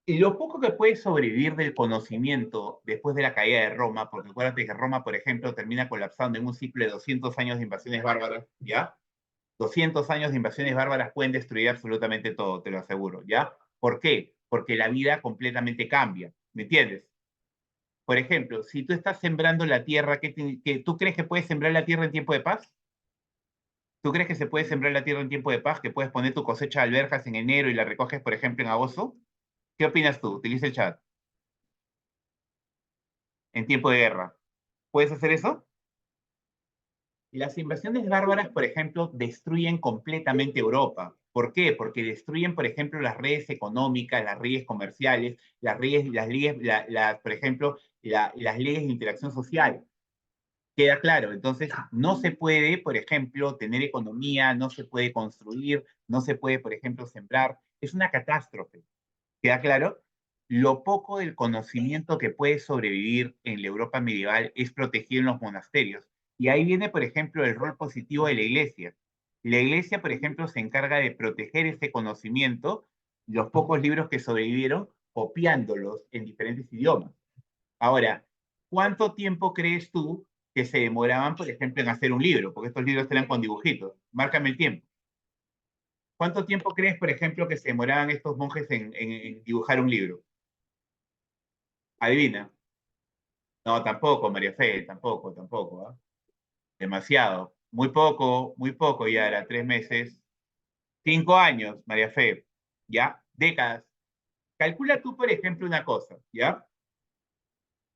Y lo poco que puede sobrevivir del conocimiento después de la caída de Roma, porque acuérdate que Roma, por ejemplo, termina colapsando en un ciclo de 200 años de invasiones bárbaras, ¿ya? 200 años de invasiones bárbaras pueden destruir absolutamente todo, te lo aseguro, ¿ya? ¿Por qué? Porque la vida completamente cambia, ¿me entiendes? Por ejemplo, si tú estás sembrando la tierra, ¿tú crees que puedes sembrar la tierra en tiempo de paz? ¿Tú crees que se puede sembrar la tierra en tiempo de paz? ¿Que puedes poner tu cosecha de alberjas en enero y la recoges, por ejemplo, en agosto? ¿Qué opinas tú? Utiliza el chat. En tiempo de guerra. ¿Puedes hacer eso? Las invasiones bárbaras, por ejemplo, destruyen completamente Europa. ¿Por qué? Porque destruyen, por ejemplo, las redes económicas, las redes comerciales, por ejemplo, las leyes de interacción social. Queda claro, entonces no se puede, por ejemplo, tener economía, no se puede construir, no se puede, por ejemplo, sembrar. Es una catástrofe. ¿Queda claro? Lo poco del conocimiento que puede sobrevivir en la Europa medieval es protegido en los monasterios. Y ahí viene, por ejemplo, el rol positivo de la iglesia. La iglesia, por ejemplo, se encarga de proteger ese conocimiento, los pocos libros que sobrevivieron, copiándolos en diferentes idiomas. Ahora, ¿cuánto tiempo crees tú que se demoraban, por ejemplo, en hacer un libro? Porque estos libros eran con dibujitos. Márcame el tiempo. ¿Cuánto tiempo crees, por ejemplo, que se demoraban estos monjes en dibujar un libro? Adivina. No, tampoco, María Fe, tampoco, tampoco. ¿Ah? Demasiado. Muy poco ya era, 3 meses. 5 años, María Fe. ¿Ya? Décadas. Calcula tú, por ejemplo, una cosa, ¿ya?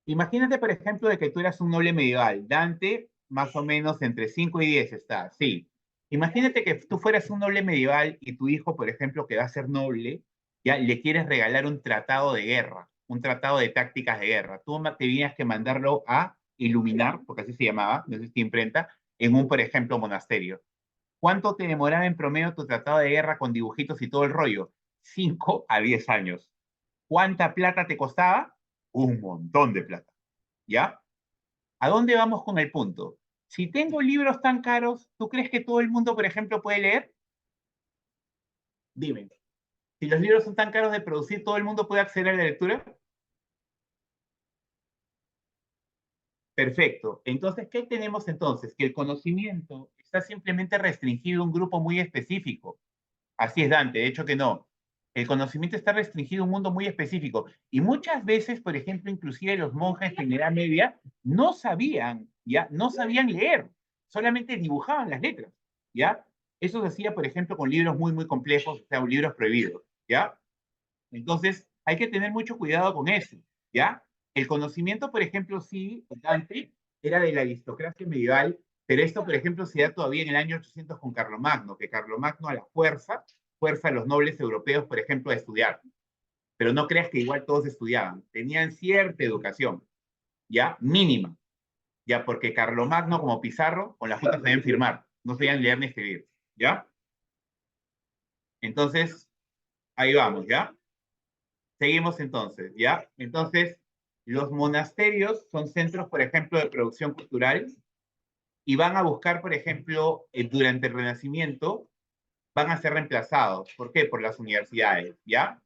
Imagínate, por ejemplo, de que tú eras un noble medieval. Dante, más o menos entre 5 y 10 está, sí. Imagínate que tú fueras un noble medieval y tu hijo, por ejemplo, que va a ser noble, ya le quieres regalar un tratado de guerra, un tratado de tácticas de guerra. Tú tenías que mandarlo a iluminar, porque así se llamaba, no sé si imprenta, en un, por ejemplo, monasterio. ¿Cuánto te demoraba en promedio tu tratado de guerra con dibujitos y todo el rollo? 5 a 10 años. ¿Cuánta plata te costaba? Un montón de plata. ¿Ya? ¿A dónde vamos con el punto? Si tengo libros tan caros, ¿tú crees que todo el mundo, por ejemplo, puede leer? Dime. Si los libros son tan caros de producir, ¿todo el mundo puede acceder a la lectura? Perfecto. Entonces, ¿qué tenemos entonces? Que el conocimiento está simplemente restringido a un grupo muy específico. Así es, Dante, de hecho que no. El conocimiento está restringido a un mundo muy específico. Y muchas veces, por ejemplo, inclusive los monjes en la Edad Media no sabían, ¿ya? No sabían leer, solamente dibujaban las letras, ¿ya? Eso se hacía, por ejemplo, con libros muy, muy complejos, o sea, libros prohibidos, ¿ya? Entonces, hay que tener mucho cuidado con eso, ¿ya? El conocimiento, por ejemplo, sí, Dante, era de la aristocracia medieval, pero esto, por ejemplo, se da todavía en el año 800 con Carlomagno, que Carlomagno a la fuerza a los nobles europeos, por ejemplo, a estudiar. Pero no creas que igual todos estudiaban, tenían cierta educación, ¿ya? Mínima, ¿ya? Porque Carlomagno, como Pizarro, con las juntas sabían firmar, no sabían leer ni escribir, ¿ya? Entonces, ahí vamos, ¿ya? Seguimos entonces, ¿ya? Entonces, los monasterios son centros, por ejemplo, de producción cultural y van a buscar, por ejemplo, durante el Renacimiento, van a ser reemplazados. ¿Por qué? Por las universidades, ¿ya?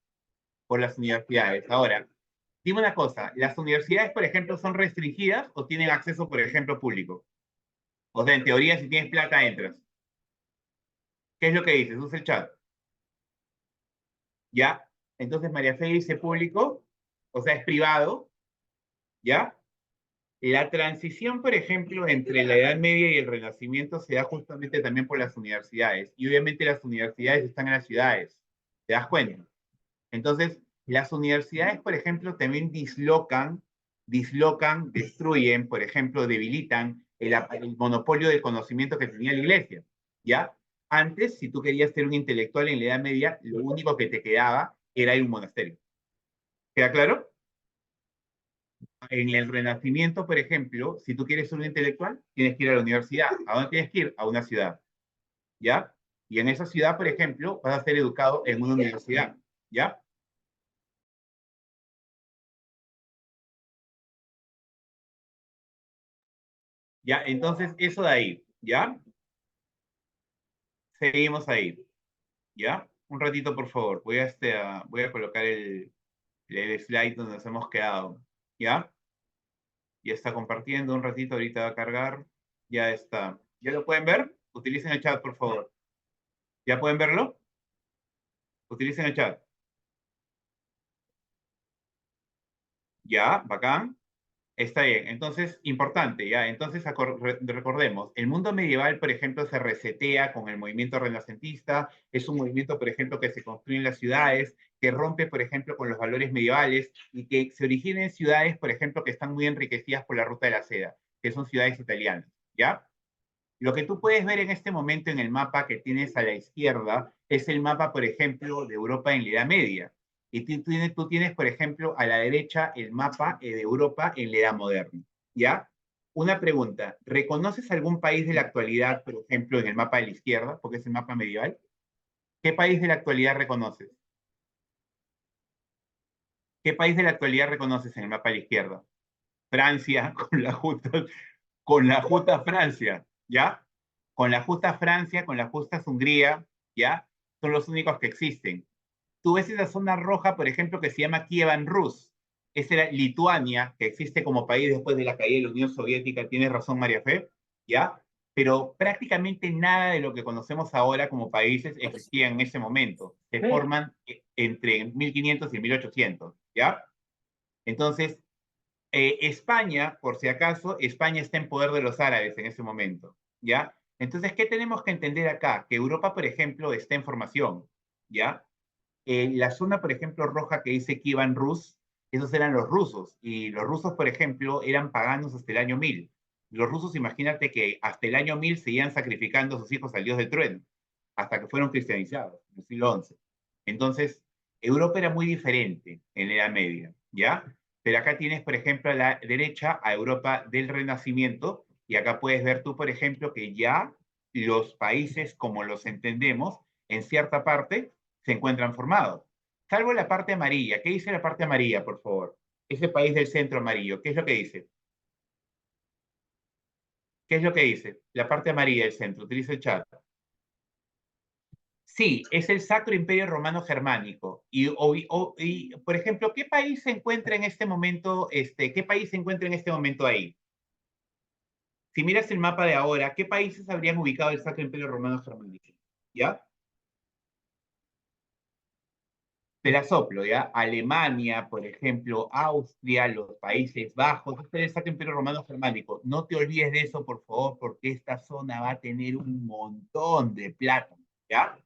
Por las universidades. Ahora, dime una cosa, ¿las universidades, por ejemplo, son restringidas o tienen acceso, por ejemplo, público? O sea, en teoría, si tienes plata, entras. ¿Qué es lo que dices? Usa el chat, ¿ya? Entonces, María Fe dice público, o sea, es privado, ¿ya? La transición, por ejemplo, entre la Edad Media y el Renacimiento se da justamente también por las universidades. Y obviamente las universidades están en las ciudades. ¿Te das cuenta? Entonces, las universidades, por ejemplo, también destruyen, por ejemplo, debilitan el monopolio de conocimiento que tenía la iglesia. ¿Ya? Antes, si tú querías ser un intelectual en la Edad Media, lo único que te quedaba era ir a un monasterio. ¿Queda claro? En el Renacimiento, por ejemplo, si tú quieres ser un intelectual, tienes que ir a la universidad. ¿A dónde tienes que ir? A una ciudad, ¿ya? Y en esa ciudad, por ejemplo, vas a ser educado en una universidad, ¿ya? ¿Ya? Entonces, eso de ahí, ¿ya? Seguimos ahí, ¿ya? Un ratito, por favor. Voy a colocar el slide donde nos hemos quedado, ¿ya? Ya está compartiendo un ratito, ahorita va a cargar. Ya está. ¿Ya lo pueden ver? Utilicen el chat, por favor. ¿Ya pueden verlo? Utilicen el chat. Ya, bacán. Está bien, entonces, importante, ya, entonces recordemos, el mundo medieval, por ejemplo, se resetea con el movimiento renacentista, es un movimiento, por ejemplo, que se construye en las ciudades, que rompe, por ejemplo, con los valores medievales y que se origina en ciudades, por ejemplo, que están muy enriquecidas por la ruta de la seda, que son ciudades italianas, ¿ya? Lo que tú puedes ver en este momento en el mapa que tienes a la izquierda es el mapa, por ejemplo, de Europa en la Edad Media. Y tú tienes, por ejemplo, a la derecha el mapa de Europa en la Edad Moderna. ¿Ya? Una pregunta. ¿Reconoces algún país de la actualidad, por ejemplo, en el mapa de la izquierda, porque es el mapa medieval? ¿Qué país de la actualidad reconoces? ¿Qué país de la actualidad reconoces en el mapa de la izquierda? Francia, con la justa Francia, ¿ya? Con la justa Francia, con la justa Hungría, ¿ya? Son los únicos que existen. Tú ves esa zona roja, por ejemplo, que se llama Kievan Rus. Esa era Lituania, que existe como país después de la caída de la Unión Soviética. Tienes razón, María Fe, ¿ya? Pero prácticamente nada de lo que conocemos ahora como países existía en ese momento. Se forman entre 1500 y 1800, ¿ya? Entonces, España, por si acaso, España está en poder de los árabes en ese momento, ¿ya? Entonces, ¿qué tenemos que entender acá? Que Europa, por ejemplo, está en formación, ¿ya? La zona, por ejemplo, roja que dice Kievan Rus, esos eran los rusos, y los rusos, por ejemplo, eran paganos hasta el año 1000. Los rusos, imagínate que hasta el año 1000 seguían sacrificando a sus hijos al dios del trueno, hasta que fueron cristianizados, en el siglo XI. Entonces, Europa era muy diferente en la Edad Media, ¿ya? Pero acá tienes, por ejemplo, a la derecha a Europa del Renacimiento, y acá puedes ver tú, por ejemplo, que ya los países como los entendemos, en cierta parte, se encuentran formados. Salvo la parte amarilla. ¿Qué dice la parte amarilla, por favor? Ese país del centro amarillo. ¿Qué es lo que dice? ¿Qué es lo que dice? La parte amarilla del centro. Utiliza el chat. Sí, es el Sacro Imperio Romano Germánico. Por ejemplo, ¿qué país se encuentra en este momento, qué país se encuentra en este momento ahí? Si miras el mapa de ahora, ¿qué países habrían ubicado el Sacro Imperio Romano Germánico? ¿Ya? Te la soplo, ¿ya? Alemania, por ejemplo, Austria, los Países Bajos, este es el Imperio Romano Germánico. No te olvides de eso, por favor, porque esta zona va a tener un montón de plata, ¿ya?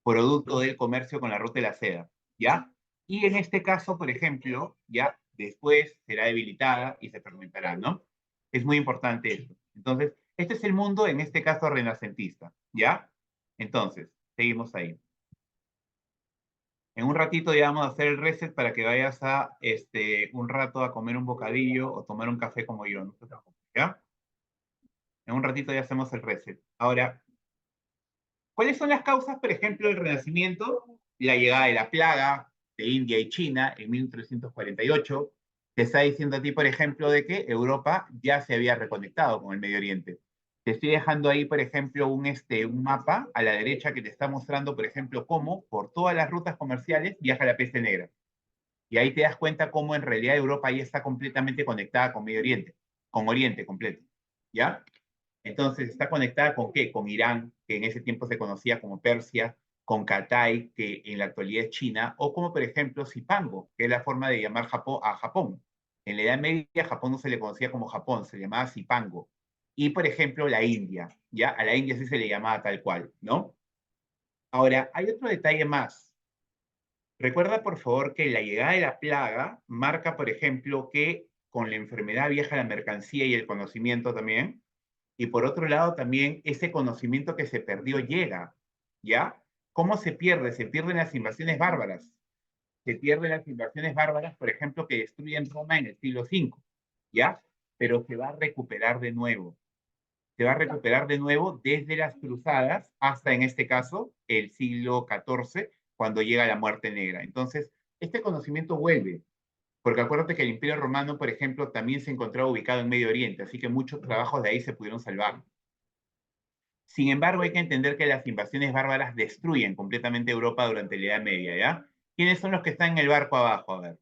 Producto del comercio con la ruta de la seda, ¿ya? Y en este caso, por ejemplo, ya después será debilitada y se fermentará, ¿no? Es muy importante esto. Entonces, este es el mundo, en este caso, renacentista, ¿ya? Entonces, seguimos ahí. En un ratito ya vamos a hacer el reset para que vayas a un rato a comer un bocadillo o tomar un café como yo, no te preocupes, ¿ya? En un ratito ya hacemos el reset. Ahora, ¿cuáles son las causas, por ejemplo, del Renacimiento? La llegada de la plaga de India y China en 1348. Te está diciendo a ti, por ejemplo, de que Europa ya se había reconectado con el Medio Oriente. Te estoy dejando ahí, por ejemplo, un mapa a la derecha que te está mostrando, por ejemplo, cómo por todas las rutas comerciales viaja la peste negra. Y ahí te das cuenta cómo en realidad Europa ya está completamente conectada con Medio Oriente, con Oriente completo. ¿Ya? Entonces, ¿está conectada con qué? Con Irán, que en ese tiempo se conocía como Persia, con Catay, que en la actualidad es China, o como por ejemplo Zipango, que es la forma de llamar Japón a Japón. En la Edad Media, Japón no se le conocía como Japón, se le llamaba Zipango. Y por ejemplo, la India, ¿ya? A la India sí se le llamaba tal cual, ¿no? Ahora, hay otro detalle más. Recuerda, por favor, que la llegada de la plaga marca, por ejemplo, que con la enfermedad viaja la mercancía y el conocimiento también, y por otro lado, también ese conocimiento que se perdió llega, ¿ya? ¿Cómo se pierde? Se pierden las invasiones bárbaras. Se pierden las invasiones bárbaras, por ejemplo, que destruyen Roma en el siglo V, ¿ya? Pero se va a recuperar de nuevo. Se va a recuperar de nuevo desde las cruzadas hasta, en este caso, el siglo XIV, cuando llega la muerte negra. Entonces, este conocimiento vuelve, porque acuérdate que el Imperio Romano, por ejemplo, también se encontraba ubicado en Medio Oriente, así que muchos trabajos de ahí se pudieron salvar. Sin embargo, hay que entender que las invasiones bárbaras destruyen completamente Europa durante la Edad Media, ¿ya? ¿Quiénes son los que están en el barco abajo? A ver.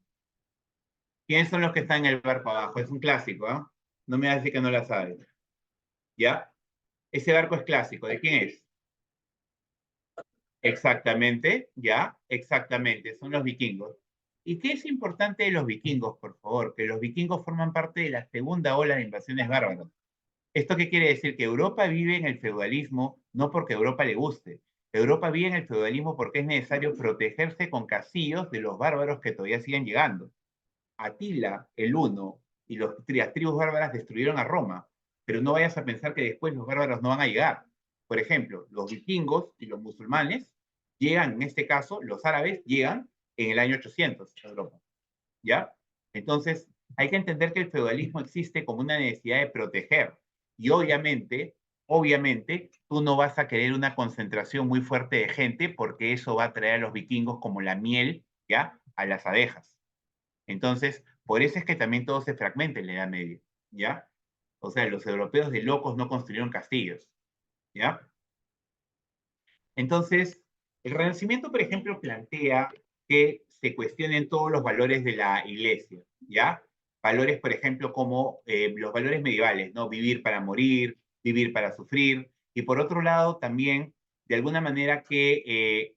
¿Quiénes son los que están en el barco abajo? Es un clásico, ¿ah? ¿Eh? No me vas a decir que no la sabes. ¿Ya? Ese barco es clásico. ¿De quién es? Exactamente, ¿ya? Exactamente. Son los vikingos. ¿Y qué es importante de los vikingos, por favor? Que los vikingos forman parte de la segunda ola de invasiones bárbaras. ¿Esto qué quiere decir? Que Europa vive en el feudalismo no porque a Europa le guste. Europa vive en el feudalismo porque es necesario protegerse con castillos de los bárbaros que todavía siguen llegando. Atila, el Uno, y las tribus bárbaras destruyeron a Roma, pero no vayas a pensar que después los bárbaros no van a llegar. Por ejemplo, los vikingos y los musulmanes llegan, en este caso, los árabes llegan en el año 800 a Europa, ¿ya? Entonces, hay que entender que el feudalismo existe como una necesidad de proteger. Y obviamente, tú no vas a querer una concentración muy fuerte de gente porque eso va a traer a los vikingos como la miel, ¿ya? A las abejas. Entonces, por eso es que también todo se fragmenta en la Edad Media, ¿ya? O sea, los europeos de locos no construyeron castillos, ¿ya? Entonces, el Renacimiento, por ejemplo, plantea que se cuestionen todos los valores de la iglesia, ¿ya? Valores, por ejemplo, como los valores medievales, ¿no? Vivir para morir, vivir para sufrir, y por otro lado, también, de alguna manera, que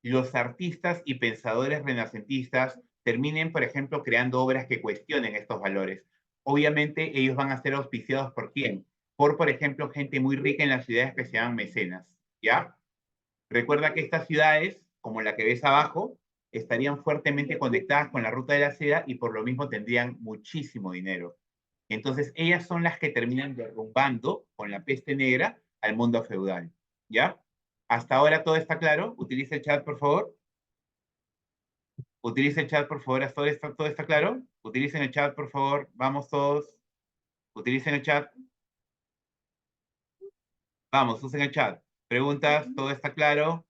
los artistas y pensadores renacentistas terminen, por ejemplo, creando obras que cuestionen estos valores. Obviamente, ellos van a ser auspiciados por quién? Por ejemplo, gente muy rica en las ciudades que se llaman mecenas, ¿ya? Recuerda que estas ciudades, como la que ves abajo, estarían fuertemente conectadas con la ruta de la seda y por lo mismo tendrían muchísimo dinero. Entonces, ellas son las que terminan derrumbando con la peste negra al mundo feudal. ¿Ya? Hasta ahora todo está claro. Utiliza el chat, por favor. Utiliza el chat, por favor. Hasta ahora todo está claro. Utilicen el chat, por favor. Vamos todos. Utilicen el chat. Vamos, usen el chat. Preguntas, todo está claro.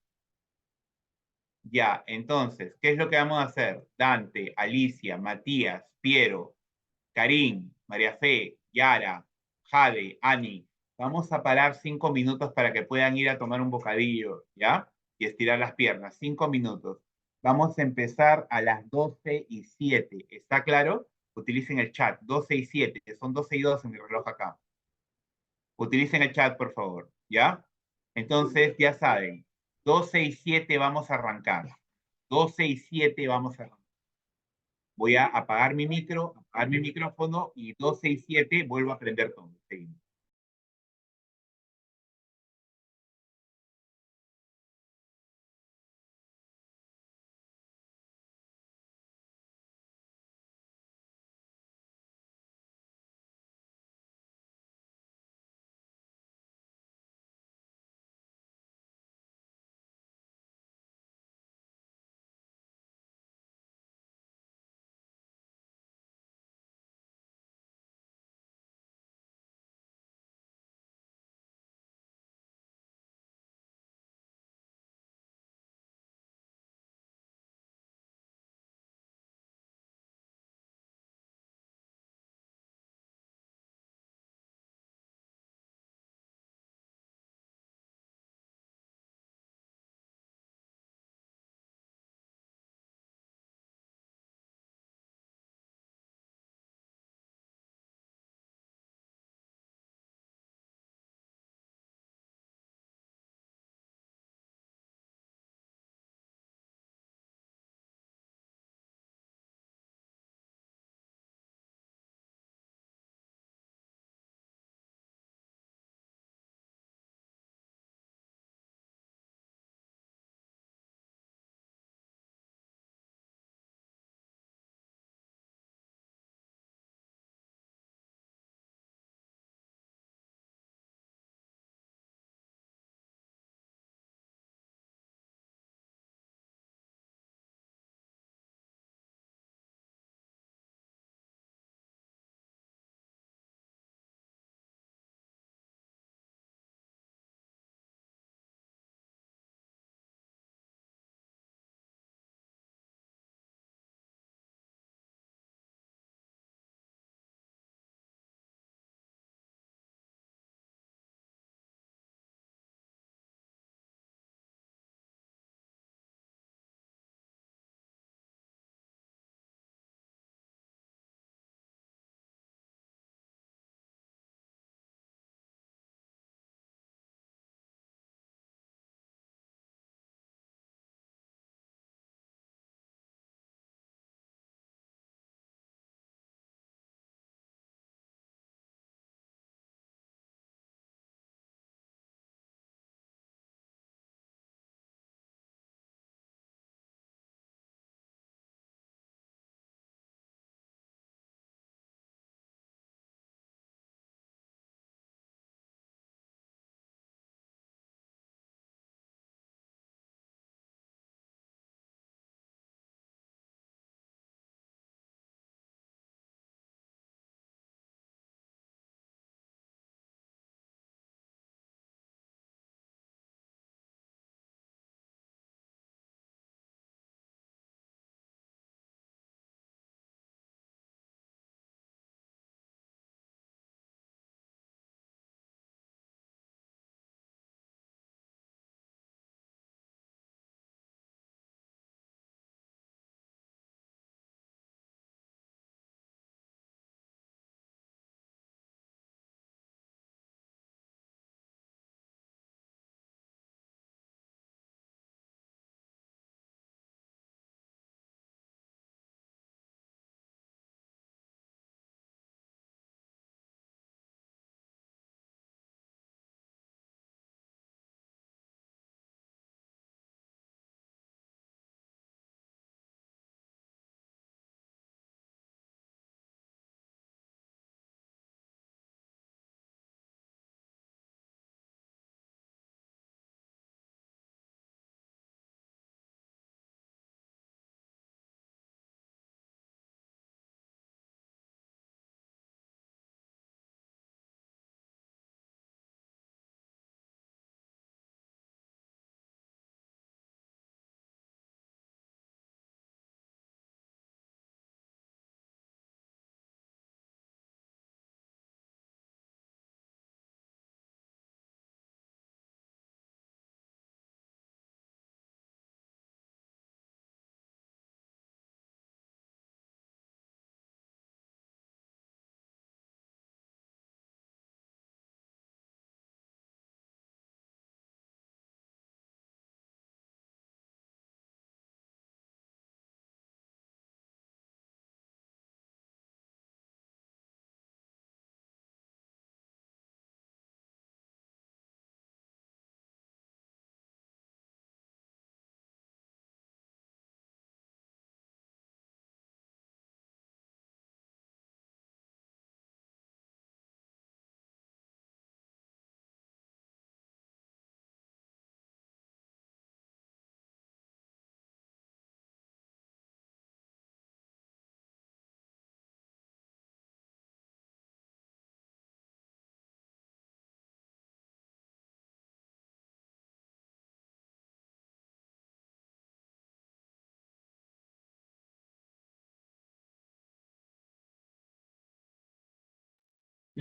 Ya, entonces, ¿qué es lo que vamos a hacer? Dante, Alicia, Matías, Piero, Karim, María Fe, Yara, Jade, Ani. Vamos a parar 5 minutos para que puedan ir a tomar un bocadillo, ¿ya? Y estirar las piernas. 5 minutos. Vamos a empezar a las 12:07. ¿Está claro? Utilicen el chat. 12:07. Son 12:02 en mi reloj acá. Utilicen el chat, por favor, ¿ya? Entonces, ya saben, 12:07 vamos a arrancar. 12:07 vamos a arrancar. Voy a apagar mi micro, apagar mi micrófono y 12:07 vuelvo a prender todo. Seguimos.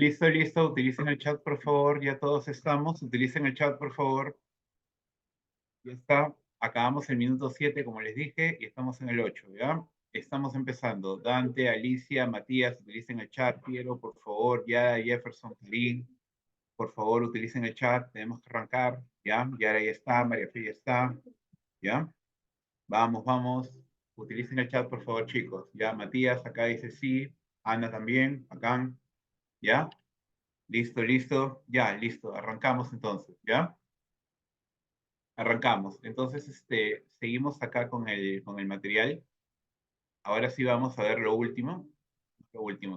Listo, listo. Utilicen el chat, por favor. Ya todos estamos. Utilicen el chat, por favor. Ya está. Acabamos el minuto 7, como les dije, y estamos en el 8, ¿ya? Estamos empezando. Dante, Alicia, Matías, utilicen el chat. Piero, por favor. Ya, Jefferson, Karim, por favor, utilicen el chat. Tenemos que arrancar, ¿ya? Yara ya está, María Fe ya está, ¿ya? Vamos, vamos. Utilicen el chat, por favor, chicos. Ya, Matías, acá dice sí. Ana también, acá, ¿ya? Listo, listo. Ya, listo. Arrancamos entonces, ¿ya? Arrancamos. Entonces, seguimos acá con el material. Ahora sí vamos a ver lo último,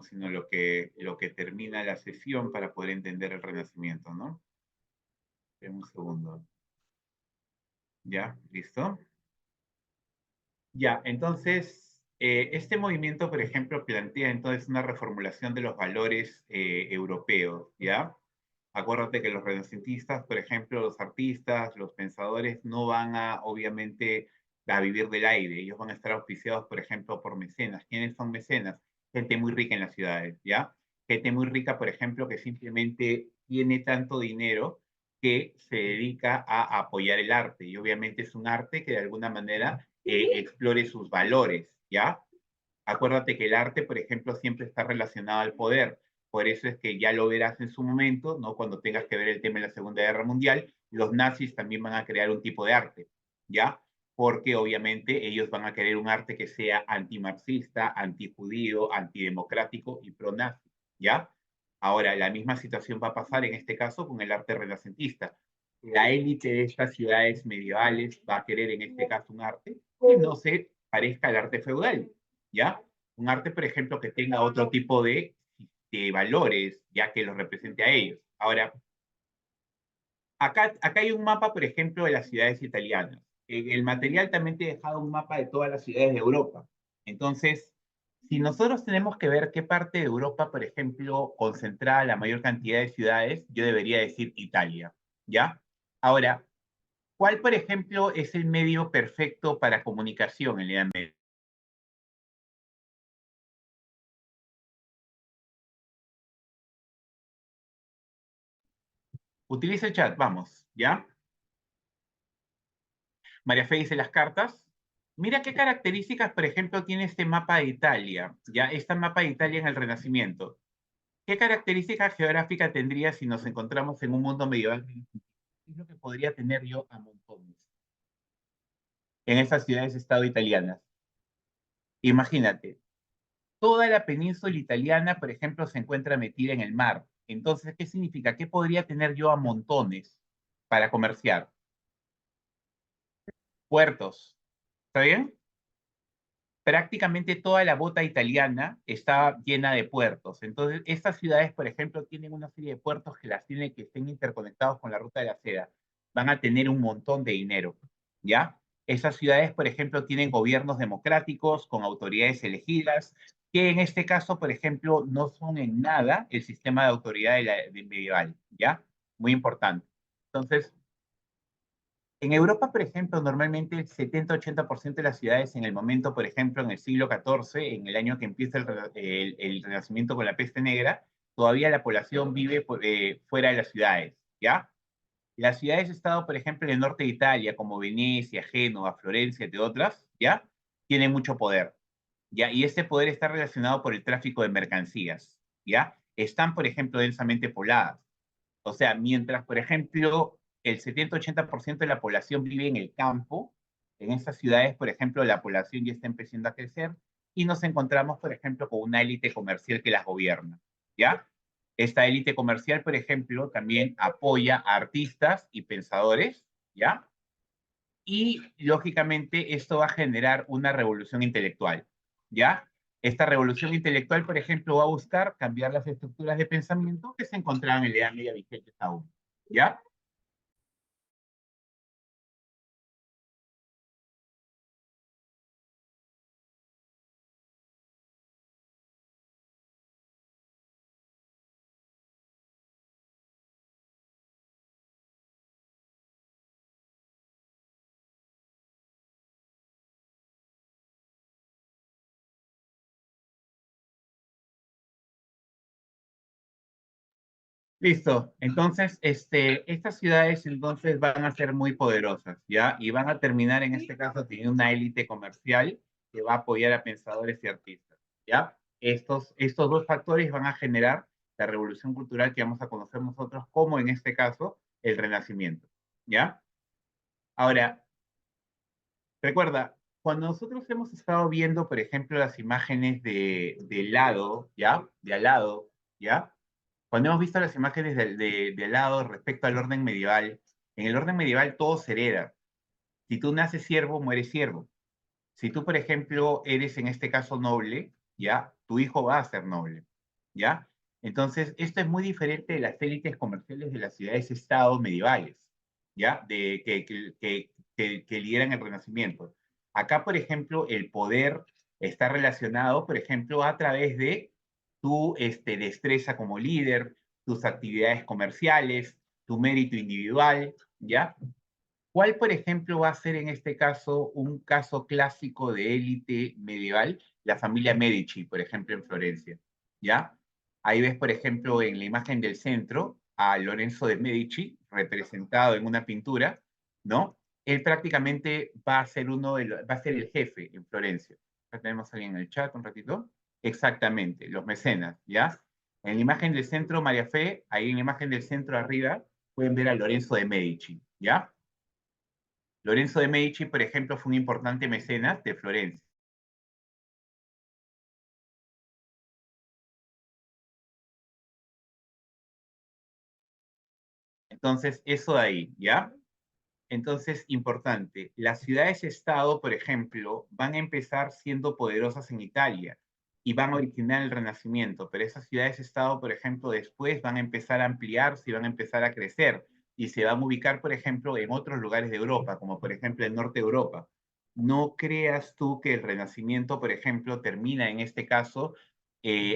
sino lo que termina la sesión para poder entender el Renacimiento, ¿no? En un segundo. ¿Ya? ¿Listo? Ya, entonces, este movimiento, por ejemplo, plantea entonces una reformulación de los valores europeos, ¿ya? Acuérdate que los renacentistas, por ejemplo, los artistas, los pensadores, no van a, obviamente, a vivir del aire. Ellos van a estar auspiciados, por ejemplo, por mecenas. ¿Quiénes son mecenas? Gente muy rica en las ciudades, ¿ya? Gente muy rica, por ejemplo, que simplemente tiene tanto dinero que se dedica a apoyar el arte. Y obviamente es un arte que de alguna manera explore sus valores, ¿ya? Acuérdate que el arte, por ejemplo, siempre está relacionado al poder. Por eso es que ya lo verás en su momento, ¿no? Cuando tengas que ver el tema de la Segunda Guerra Mundial, los nazis también van a crear un tipo de arte, ¿ya? Porque obviamente ellos van a querer un arte que sea antimarxista, antijudío, antidemocrático y pro-nazi, ¿ya? Ahora, la misma situación va a pasar en este caso con el arte renacentista. La élite de estas ciudades medievales va a querer en este caso un arte que no se parezca al arte feudal, ¿ya? Un arte, por ejemplo, que tenga otro tipo de valores, ya que los represente a ellos. Ahora, acá hay un mapa, por ejemplo, de las ciudades italianas. En el material también te he dejado un mapa de todas las ciudades de Europa. Entonces, si nosotros tenemos que ver qué parte de Europa, por ejemplo, concentra la mayor cantidad de ciudades, yo debería decir Italia, ¿ya? Ahora, ¿cuál, por ejemplo, es el medio perfecto para comunicación en la Edad Media? Utiliza el chat, vamos, ¿ya? María Fe dice las cartas. Mira qué características, por ejemplo, tiene este mapa de Italia, ¿ya? Este mapa de Italia en el Renacimiento. ¿Qué características geográficas tendría si nos encontramos en un mundo medieval? Es lo que podría tener yo a montones en esas ciudades-estado italianas. Imagínate, toda la península italiana, por ejemplo, se encuentra metida en el mar. Entonces, ¿qué significa? ¿Qué podría tener yo a montones para comerciar? Puertos. ¿Está bien? Prácticamente toda la bota italiana está llena de puertos. Entonces, estas ciudades, por ejemplo, tienen una serie de puertos que las tienen que estén interconectados con la ruta de la seda. Van a tener un montón de dinero, ¿ya? Esas ciudades, por ejemplo, tienen gobiernos democráticos con autoridades elegidas, que en este caso, por ejemplo, no son en nada el sistema de autoridad de medieval, ¿ya? Muy importante. Entonces, en Europa, por ejemplo, normalmente el 70-80% de las ciudades en el momento, por ejemplo, en el siglo XIV, en el año que empieza el Renacimiento con la peste negra, todavía la población vive fuera de las ciudades, ¿ya? Las ciudades-estado, por ejemplo, en el norte de Italia, como Venecia, Génova, Florencia, entre otras, ¿ya? Tienen mucho poder, ¿ya? Y este poder está relacionado por el tráfico de mercancías, ¿ya? Están, por ejemplo, densamente pobladas. O sea, mientras, por ejemplo, el 70-80% de la población vive en el campo, en estas ciudades, por ejemplo, la población ya está empezando a crecer y nos encontramos, por ejemplo, con una élite comercial que las gobierna, ¿ya? Esta élite comercial, por ejemplo, también apoya a artistas y pensadores, ¿ya? Y lógicamente esto va a generar una revolución intelectual, ¿ya? Esta revolución intelectual, por ejemplo, va a buscar cambiar las estructuras de pensamiento que se encontraban en la Edad Media vigentes aún, ¿ya? Listo. Entonces, estas ciudades entonces van a ser muy poderosas, ¿ya? Y van a terminar en este caso teniendo una élite comercial que va a apoyar a pensadores y artistas, ¿ya? Estos dos factores van a generar la revolución cultural que vamos a conocer nosotros como en este caso el Renacimiento, ¿ya? Ahora, recuerda, cuando nosotros hemos estado viendo, por ejemplo, las imágenes de lado, ¿ya? De al lado, ¿ya? Cuando hemos visto las imágenes de al lado respecto al orden medieval, en el orden medieval todo se hereda. Si tú naces siervo, mueres siervo. Si tú, por ejemplo, eres en este caso noble, ¿ya? Tu hijo va a ser noble, ¿ya? Entonces, esto es muy diferente de las élites comerciales de las ciudades-estado medievales, ¿ya? Que lideran el Renacimiento. Acá, por ejemplo, el poder está relacionado, por ejemplo, a través de tu destreza como líder, tus actividades comerciales, tu mérito individual, ¿ya? ¿Cuál, por ejemplo, va a ser en este caso un caso clásico de élite medieval? La familia Medici, por ejemplo, en Florencia, ¿ya? Ahí ves, por ejemplo, en la imagen del centro a Lorenzo de Medici, representado en una pintura, ¿no? Él prácticamente va a ser va a ser el jefe en Florencia. Acá tenemos a alguien en el chat un ratito. Exactamente, los mecenas, ¿ya? En la imagen del centro, María Fe, ahí en la imagen del centro arriba, pueden ver a Lorenzo de Medici, ¿ya? Lorenzo de Medici, por ejemplo, fue un importante mecenas de Florencia. Entonces, eso de ahí, ¿ya? Entonces, importante, las ciudades-estado, por ejemplo, van a empezar siendo poderosas en Italia y van a originar el Renacimiento, pero esas ciudades-estado, por ejemplo, después van a empezar a ampliarse y van a empezar a crecer y se van a ubicar, por ejemplo, en otros lugares de Europa, como por ejemplo el norte de Europa. No creas tú que el Renacimiento, por ejemplo, termina en este caso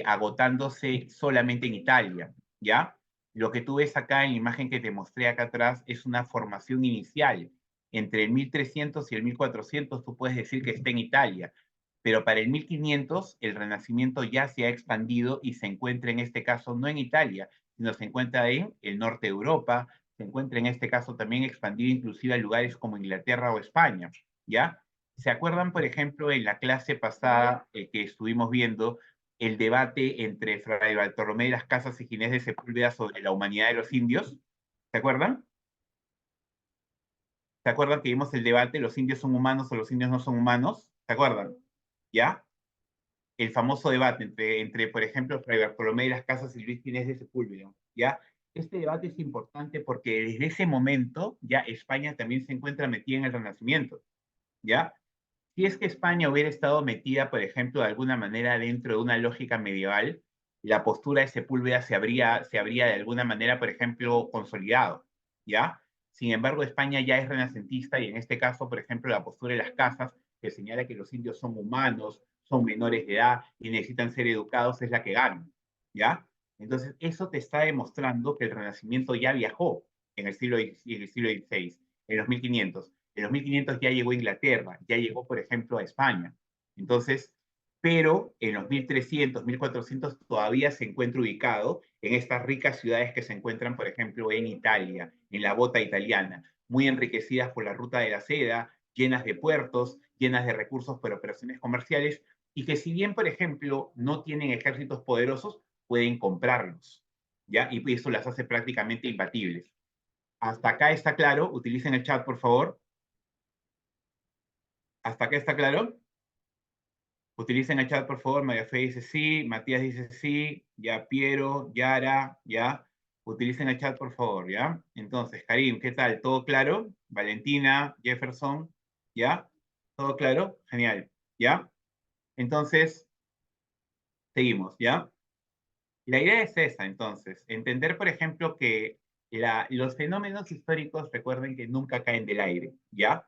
agotándose solamente en Italia, ¿ya? Lo que tú ves acá en la imagen que te mostré acá atrás es una formación inicial. Entre el 1300 y el 1400 tú puedes decir que está en Italia, pero para el 1500 el Renacimiento ya se ha expandido y se encuentra en este caso no en Italia, sino se encuentra en el norte de Europa, se encuentra en este caso también expandido inclusive a lugares como Inglaterra o España, ¿ya? ¿Se acuerdan, por ejemplo, en la clase pasada que estuvimos viendo el debate entre Fray Bartolomé de las Casas y Ginés de Sepúlveda sobre la humanidad de los indios? ¿Se acuerdan? ¿Se acuerdan que vimos el debate, los indios son humanos o los indios no son humanos? ¿Se acuerdan? ¿Ya? El famoso debate entre por ejemplo, Fray Bartolomé de las Casas y Luis Ginés de Sepúlveda, ¿ya? Este debate es importante porque desde ese momento ya España también se encuentra metida en el Renacimiento, ¿ya? Si es que España hubiera estado metida, por ejemplo, de alguna manera dentro de una lógica medieval, la postura de Sepúlveda se habría de alguna manera, por ejemplo, consolidado, ¿ya? Sin embargo, España ya es renacentista y en este caso, por ejemplo, la postura de las casas, que señala que los indios son humanos, son menores de edad y necesitan ser educados, es la que gana, ¿ya? Entonces, eso te está demostrando que el Renacimiento ya viajó en el siglo XVI, en los 1500. En los 1500 ya llegó a Inglaterra, ya llegó, por ejemplo, a España. Entonces, pero en los 1300, 1400 todavía se encuentra ubicado en estas ricas ciudades que se encuentran, por ejemplo, en Italia, en la bota italiana, muy enriquecidas por la ruta de la seda, llenas de puertos, llenas de recursos para operaciones comerciales, y que si bien, por ejemplo, no tienen ejércitos poderosos, pueden comprarlos, ¿ya? Y eso las hace prácticamente imbatibles. Hasta acá está claro, utilicen el chat, por favor. ¿Hasta acá está claro? Utilicen el chat, por favor. María Fe dice sí, Matías dice sí, ya Piero, Yara, ya. Utilicen el chat, por favor, ¿ya? Entonces, Karim, ¿qué tal? ¿Todo claro? Valentina, Jefferson, ¿ya? ¿Todo claro? Genial, ¿ya? Entonces, seguimos, ¿ya? La idea es esa, entonces, entender, por ejemplo, que los fenómenos históricos, recuerden que nunca caen del aire, ¿ya?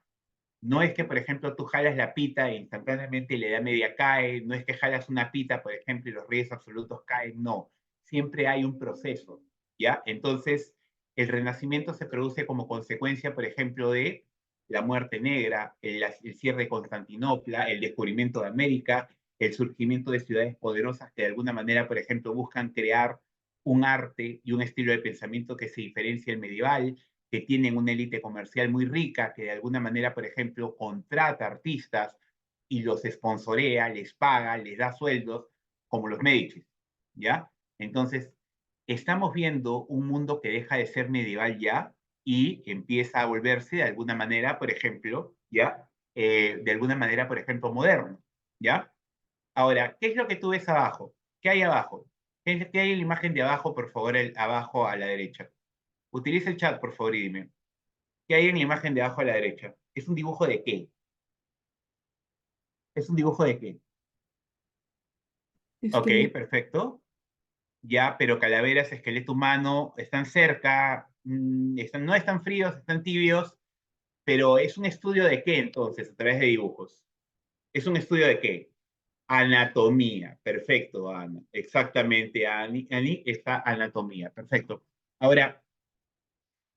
No es que, por ejemplo, tú jalas la pita e instantáneamente la edad media cae, no es que jalas una pita, por ejemplo, y los reyes absolutos caen, no. Siempre hay un proceso, ¿ya? Entonces, el renacimiento se produce como consecuencia, por ejemplo, de la muerte negra, el cierre de Constantinopla, el descubrimiento de América, el surgimiento de ciudades poderosas que de alguna manera, por ejemplo, buscan crear un arte y un estilo de pensamiento que se diferencia del medieval, que tienen una élite comercial muy rica, que de alguna manera, por ejemplo, contrata artistas y los sponsorea, les paga, les da sueldos, como los Medici, ¿ya? Entonces, estamos viendo un mundo que deja de ser medieval ya y empieza a volverse de alguna manera, por ejemplo, ¿ya? De alguna manera, por ejemplo, moderno, ¿ya? Ahora, ¿qué es lo que tú ves abajo? ¿Qué hay abajo? ¿Qué hay en la imagen de abajo, por favor, abajo a la derecha? Utiliza el chat, por favor, y dime. ¿Qué hay en la imagen de abajo a la derecha? ¿Es un dibujo de qué? ¿Es un dibujo de qué? Ok, Esqueleto. perfecto. Ya, pero calaveras, esqueleto humano, están cerca, no están fríos, están tibios, pero ¿es un estudio de qué entonces, a través de dibujos? ¿Es un estudio de qué? Anatomía, perfecto, Ana. Exactamente, Ani está anatomía, perfecto. Ahora,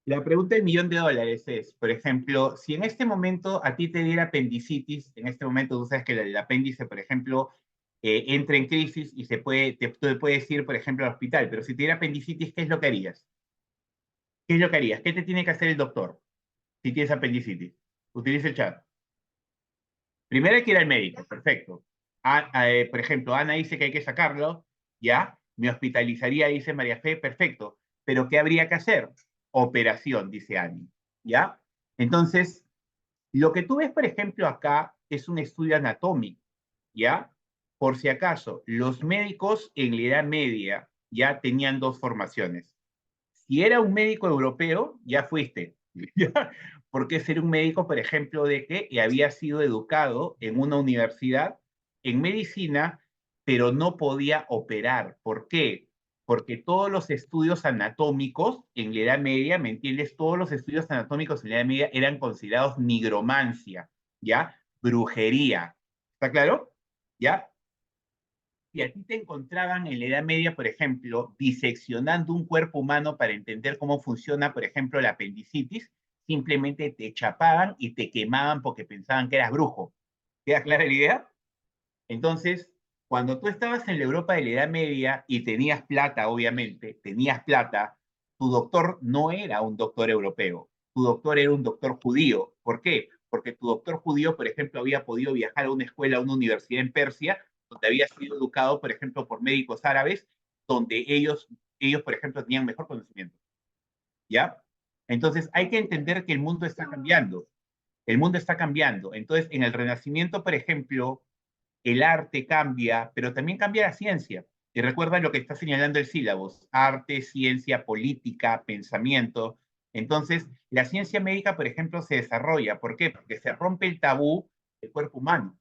la pregunta del millón de dólares es, por ejemplo, si en este momento a ti te diera apendicitis, en este momento tú sabes que el apéndice, por ejemplo, entra en crisis y tú puedes ir, por ejemplo, al hospital, pero si te diera apendicitis, ¿qué es lo que harías? ¿Qué es lo que harías? ¿Qué te tiene que hacer el doctor si tienes apendicitis? Utiliza el chat. Primero hay que ir al médico, perfecto. Por ejemplo, Ana dice que hay que sacarlo, ¿ya? Me hospitalizaría, dice María Fe, perfecto. Pero ¿qué habría que hacer? Operación, dice Ani, ¿ya? Entonces, lo que tú ves, por ejemplo, acá es un estudio anatómico, ¿ya? Por si acaso, los médicos en la Edad Media ya tenían dos formaciones. Si era un médico europeo, ya fuiste. ¿Ya? Porque ser un médico, por ejemplo, de que había sido educado en una universidad en medicina, pero no podía operar. ¿Por qué? Porque todos los estudios anatómicos en la Edad Media, ¿me entiendes? Todos los estudios anatómicos en la Edad Media eran considerados nigromancia, ¿ya? Brujería. ¿Está claro? ¿Ya? Si a ti te encontraban en la Edad Media, por ejemplo, diseccionando un cuerpo humano para entender cómo funciona, por ejemplo, la apendicitis, simplemente te chapaban y te quemaban porque pensaban que eras brujo. ¿Queda clara la idea? Entonces, cuando tú estabas en la Europa de la Edad Media y tenías plata, obviamente, tenías plata, tu doctor no era un doctor europeo, tu doctor era un doctor judío. ¿Por qué? Porque tu doctor judío, por ejemplo, había podido viajar a una escuela, a una universidad en Persia, donde había sido educado, por ejemplo, por médicos árabes, donde ellos por ejemplo, tenían mejor conocimiento. ¿Ya? Entonces, hay que entender que el mundo está cambiando. El mundo está cambiando. Entonces, en el Renacimiento, por ejemplo, el arte cambia, pero también cambia la ciencia. Y recuerda lo que está señalando el sílabus, arte, ciencia, política, pensamiento. Entonces, la ciencia médica, por ejemplo, se desarrolla. ¿Por qué? Porque se rompe el tabú del cuerpo humano.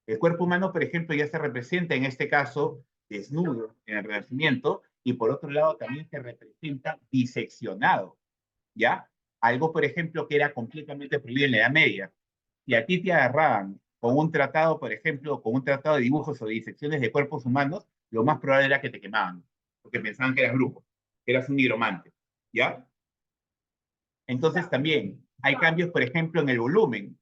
El cuerpo humano, por ejemplo, ya se representa en este caso desnudo en el Renacimiento y por otro lado también se representa diseccionado, ¿ya? Algo, por ejemplo, que era completamente prohibido en la Edad Media. Si a ti te agarraban con un tratado, por ejemplo, con un tratado de dibujos o de disecciones de cuerpos humanos, lo más probable era que te quemaban, porque pensaban que eras brujo, que eras un nigromante, ¿ya? Entonces también hay cambios, por ejemplo, en el volumen.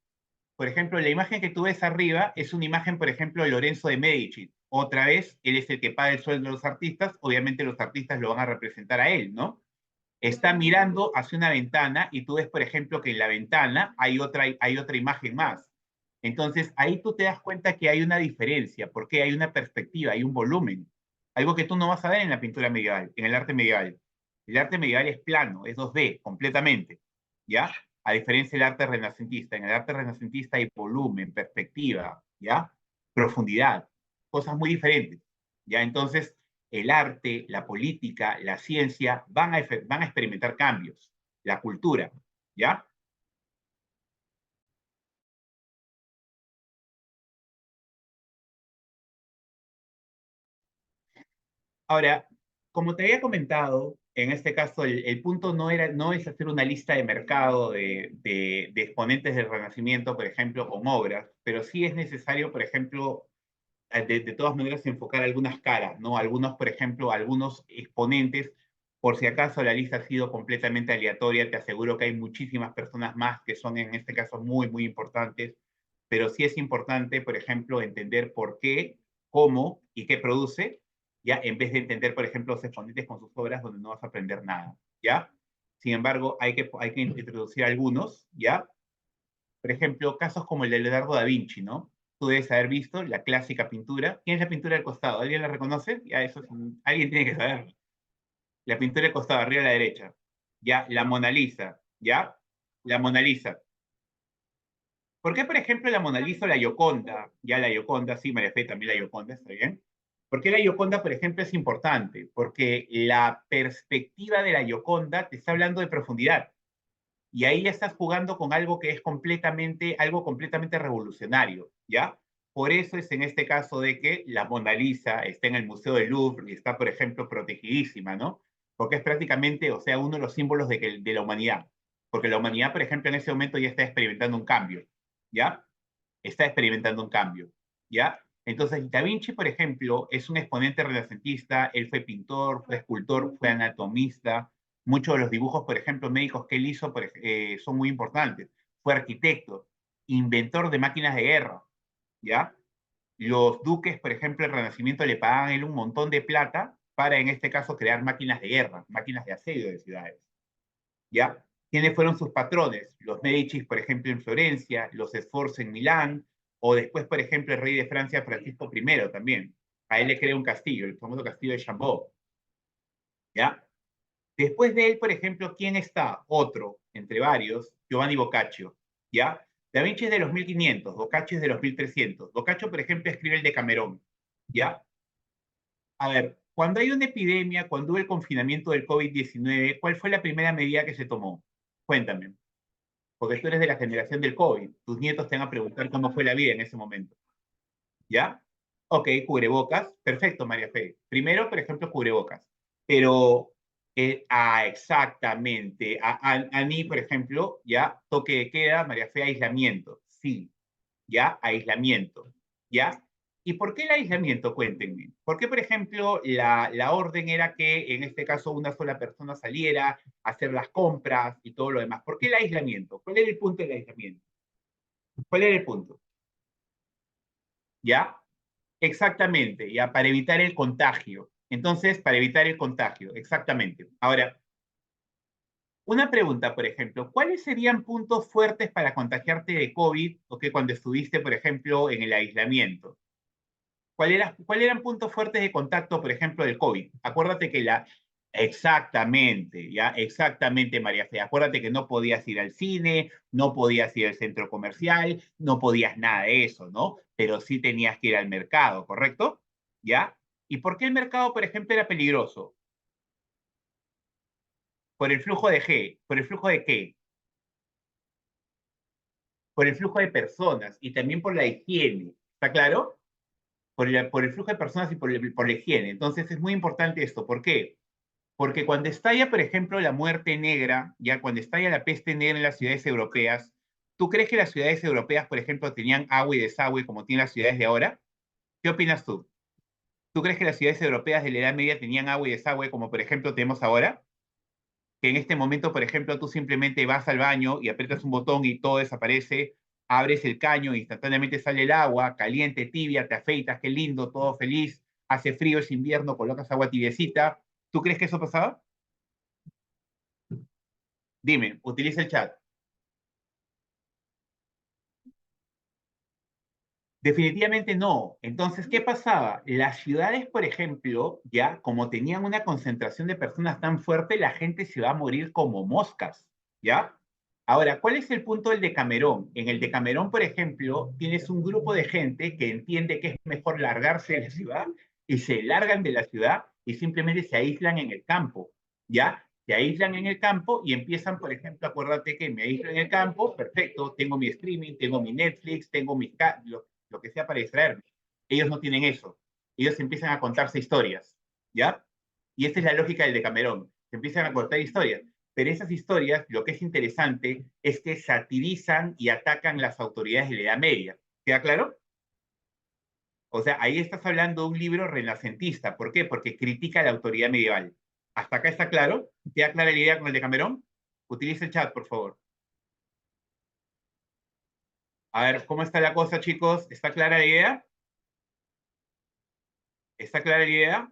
Por ejemplo, la imagen que tú ves arriba es una imagen, por ejemplo, de Lorenzo de Medici. Otra vez, él es el que paga el sueldo de los artistas, obviamente los artistas lo van a representar a él, ¿no? Está mirando hacia una ventana y tú ves, por ejemplo, que en la ventana hay otra imagen más. Entonces, ahí tú te das cuenta que hay una diferencia, porque hay una perspectiva, hay un volumen. Algo que tú no vas a ver en la pintura medieval, en el arte medieval. El arte medieval es plano, es 2D, completamente, ¿ya? A diferencia del arte renacentista. En el arte renacentista hay volumen, perspectiva, ¿ya? Profundidad, cosas muy diferentes, ¿ya? Entonces, el arte, la política, la ciencia van a experimentar cambios, la cultura, ¿ya? Ahora, como te había comentado, en este caso el punto no es hacer una lista de mercado de exponentes del Renacimiento, por ejemplo, con obras, pero sí es necesario, por ejemplo, de todas maneras enfocar algunas caras, ¿no? Algunos, por ejemplo, algunos exponentes, por si acaso la lista ha sido completamente aleatoria, te aseguro que hay muchísimas personas más que son en este caso muy, muy importantes, pero sí es importante, por ejemplo, entender por qué, cómo y qué produce, ¿ya? En vez de entender, por ejemplo, los exponentes con sus obras donde no vas a aprender nada, ¿ya? Sin embargo, hay que introducir algunos, ¿ya? Por ejemplo, casos como el de Leonardo da Vinci, ¿no? Tú debes haber visto la clásica pintura. ¿Quién es la pintura del costado? ¿Alguien la reconoce? Ya, alguien tiene que saber. La pintura del costado, arriba a la derecha. Ya, la Mona Lisa, ¿ya? La Mona Lisa. ¿Por qué, por ejemplo, la Mona Lisa o la Gioconda? Ya la Gioconda, sí, María Fe, también la Gioconda, está bien. ¿Por qué la Gioconda, por ejemplo, es importante? Porque la perspectiva de la Gioconda te está hablando de profundidad. Y ahí ya estás jugando con algo que es algo completamente revolucionario, ¿ya? Por eso es en este caso de que la Mona Lisa está en el Museo del Louvre y está, por ejemplo, protegidísima, ¿no? Porque es prácticamente, o sea, uno de los símbolos de la humanidad. Porque la humanidad, por ejemplo, en ese momento ya está experimentando un cambio, ¿ya? Está experimentando un cambio, ¿ya? Entonces, Da Vinci, por ejemplo, es un exponente renacentista, él fue pintor, fue escultor, fue anatomista, muchos de los dibujos, por ejemplo, médicos que él hizo son muy importantes, fue arquitecto, inventor de máquinas de guerra, ¿ya? Los duques, por ejemplo, el Renacimiento le pagaban a él un montón de plata para, en este caso, crear máquinas de guerra, máquinas de asedio de ciudades, ¿ya? ¿Quiénes fueron sus patrones? Los Medici, por ejemplo, en Florencia, los Sforza en Milán, o después, por ejemplo, el rey de Francia, Francisco I, también. A él le crea un castillo, el famoso castillo de Chambord, ¿ya? Después de él, por ejemplo, ¿quién está? Otro, entre varios, Giovanni Boccaccio, ¿ya? Da Vinci es de los 1500, Boccaccio es de los 1300. Boccaccio, por ejemplo, escribe el Decamerón, ¿ya? A ver, cuando hay una epidemia, cuando hubo el confinamiento del COVID-19, ¿cuál fue la primera medida que se tomó? Cuéntame. Porque tú eres de la generación del COVID. Tus nietos te van a preguntar cómo fue la vida en ese momento. ¿Ya? Ok, cubrebocas. Perfecto, María Fe. Primero, por ejemplo, cubrebocas. Pero, exactamente. A mí, por ejemplo, ya, toque de queda, María Fe, aislamiento. Sí, ¿ya? Aislamiento, ¿ya? ¿Y por qué el aislamiento? Cuéntenme. ¿Por qué, por ejemplo, la orden era que en este caso una sola persona saliera a hacer las compras y todo lo demás? ¿Por qué el aislamiento? ¿Cuál era el punto del aislamiento? ¿Cuál era el punto? ¿Ya? Exactamente, ya, para evitar el contagio. Entonces, para evitar el contagio, exactamente. Ahora, una pregunta, por ejemplo, ¿cuáles serían puntos fuertes para contagiarte de COVID o que cuando estuviste, por ejemplo, en el aislamiento? ¿Cuál eran puntos fuertes de contacto, por ejemplo, del COVID? Acuérdate que la... Exactamente, ya, exactamente, María Fe. Acuérdate que no podías ir al cine, no podías ir al centro comercial, no podías nada de eso, ¿no? Pero sí tenías que ir al mercado, ¿correcto? ¿Ya? ¿Y por qué el mercado, por ejemplo, era peligroso? Por el flujo de G. ¿Por el flujo de qué? Por el flujo de personas y también por la higiene. ¿Está claro? Por el flujo de personas y por la higiene. Entonces es muy importante esto. ¿Por qué? Porque cuando estalla, por ejemplo, la muerte negra, ya cuando estalla la peste negra en las ciudades europeas, ¿tú crees que las ciudades europeas, por ejemplo, tenían agua y desagüe como tienen las ciudades de ahora? ¿Qué opinas tú? ¿Tú crees que las ciudades europeas de la Edad Media tenían agua y desagüe como, por ejemplo, tenemos ahora? Que en este momento, por ejemplo, tú simplemente vas al baño y aprietas un botón y todo desaparece, abres el caño, instantáneamente sale el agua, caliente, tibia, te afeitas, qué lindo, todo feliz, hace frío, es invierno, colocas agua tibiecita. ¿Tú crees que eso pasaba? Dime, utiliza el chat. Definitivamente no. Entonces, ¿qué pasaba? Las ciudades, por ejemplo, ya como tenían una concentración de personas tan fuerte, la gente se va a morir como moscas, ¿ya? Ahora, ¿cuál es el punto del Decamerón? En el Decamerón, por ejemplo, tienes un grupo de gente que entiende que es mejor largarse de la ciudad y se largan de la ciudad y simplemente se aíslan en el campo, ¿ya? Se aíslan en el campo y empiezan, por ejemplo, acuérdate que me aíslo en el campo, perfecto, tengo mi streaming, tengo mi Netflix, tengo mis lo que sea para distraerme. Ellos no tienen eso. Ellos empiezan a contarse historias, ¿ya? Y esta es la lógica del Decamerón. Se empiezan a contar historias. Pero esas historias, lo que es interesante es que satirizan y atacan las autoridades de la Edad Media. ¿Queda claro? O sea, ahí estás hablando de un libro renacentista. ¿Por qué? Porque critica la autoridad medieval. ¿Hasta acá está claro? ¿Queda clara la idea con el Decamerón? Utiliza el chat, por favor. A ver, ¿cómo está la cosa, chicos? ¿Está clara la idea? ¿Está clara la idea?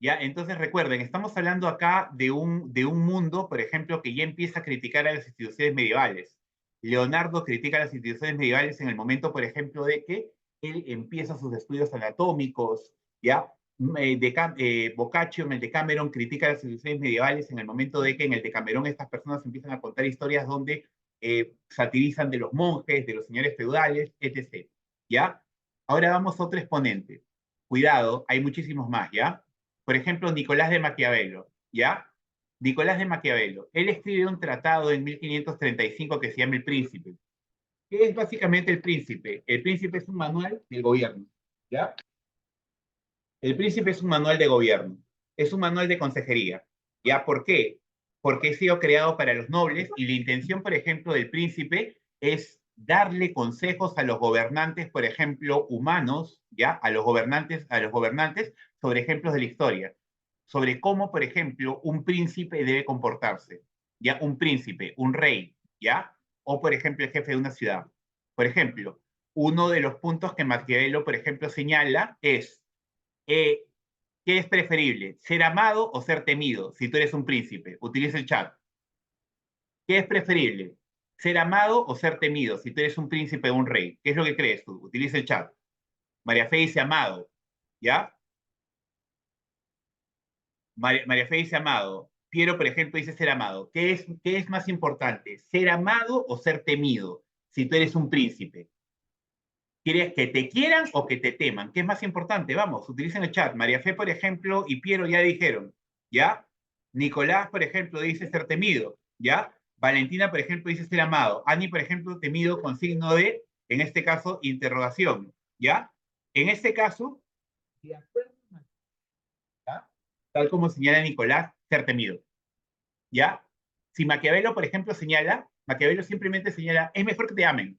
¿Ya? Entonces recuerden, estamos hablando acá de un mundo, por ejemplo, que ya empieza a criticar a las instituciones medievales. Leonardo critica a las instituciones medievales en el momento, por ejemplo, de que él empieza sus estudios anatómicos, ¿ya? Boccaccio en el Decameron critica a las instituciones medievales en el momento de que en el Decameron estas personas empiezan a contar historias donde satirizan de los monjes, de los señores feudales, etc. ¿Ya? Ahora vamos a otro exponente. Cuidado, hay muchísimos más, ¿ya? Por ejemplo, Nicolás de Maquiavelo, ¿ya? Nicolás de Maquiavelo, él escribe un tratado en 1535 que se llama El Príncipe. ¿Qué es básicamente El Príncipe? El Príncipe es un manual del gobierno, ¿ya? El Príncipe es un manual de gobierno, es un manual de consejería, ¿ya? ¿Por qué? Porque ha sido creado para los nobles y la intención, por ejemplo, del Príncipe es darle consejos a los gobernantes, por ejemplo, humanos, ¿ya? A los gobernantes sobre ejemplos de la historia, sobre cómo, por ejemplo, un príncipe debe comportarse, ¿ya? Un príncipe, un rey, ¿ya? O, por ejemplo, el jefe de una ciudad. Por ejemplo, uno de los puntos que Maquiavelo, por ejemplo, señala es, eh, ¿qué es preferible? ¿Ser amado o ser temido? Si tú eres un príncipe, utiliza el chat. ¿Qué es preferible? ¿Ser amado o ser temido? Si tú eres un príncipe o un rey. ¿Qué es lo que crees tú? Utiliza el chat. María Fe dice amado. ¿Ya? María Fe dice amado. Piero, por ejemplo, dice ser amado. Qué es más importante? ¿Ser amado o ser temido? Si tú eres un príncipe. ¿Quieres que te quieran o que te teman? ¿Qué es más importante? Vamos, utilicen el chat. María Fe, por ejemplo, y Piero ya dijeron, ¿ya? Nicolás, por ejemplo, dice ser temido, ¿ya? Valentina, por ejemplo, dice ser amado. Ani, por ejemplo, temido con signo de, en este caso, interrogación, ¿ya? En este caso, de acuerdo, ¿ya? Tal como señala Nicolás, ser temido, ¿ya? Si Maquiavelo, por ejemplo, señala, Maquiavelo simplemente señala, es mejor que te amen,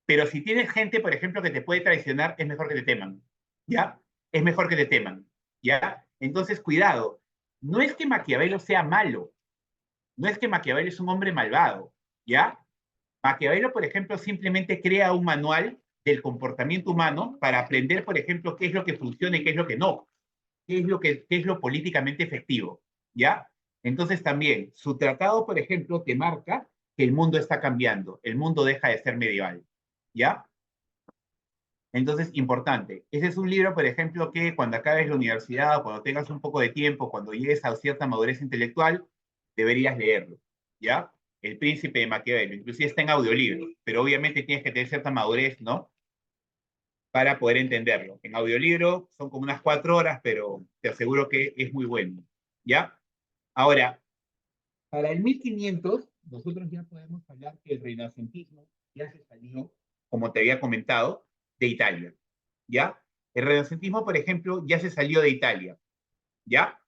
pero si tienes gente, por ejemplo, que te puede traicionar, es mejor que te teman, ¿ya? Es mejor que te teman, ¿ya? Entonces, cuidado. No es que Maquiavelo sea malo, no es que Maquiavelo es un hombre malvado, ¿ya? Maquiavelo, por ejemplo, simplemente crea un manual del comportamiento humano para aprender, por ejemplo, qué es lo que funciona y qué es lo que no, qué es lo políticamente efectivo, ¿ya? Entonces también, su tratado, por ejemplo, te marca que el mundo está cambiando, el mundo deja de ser medieval, ¿ya? Entonces, importante. Ese es un libro, por ejemplo, que cuando acabes la universidad o cuando tengas un poco de tiempo, cuando llegues a cierta madurez intelectual, deberías leerlo, ¿ya? El Príncipe de Maquiavelo. Inclusive está en audiolibro, pero obviamente tienes que tener cierta madurez, ¿no? Para poder entenderlo. En audiolibro son como unas 4 horas, pero te aseguro que es muy bueno, ¿ya? Ahora, para el 1500, nosotros ya podemos hablar que el renacentismo ya se salió, como te había comentado, de Italia. ¿Ya? El renacentismo, por ejemplo, ya se salió de Italia, ¿ya?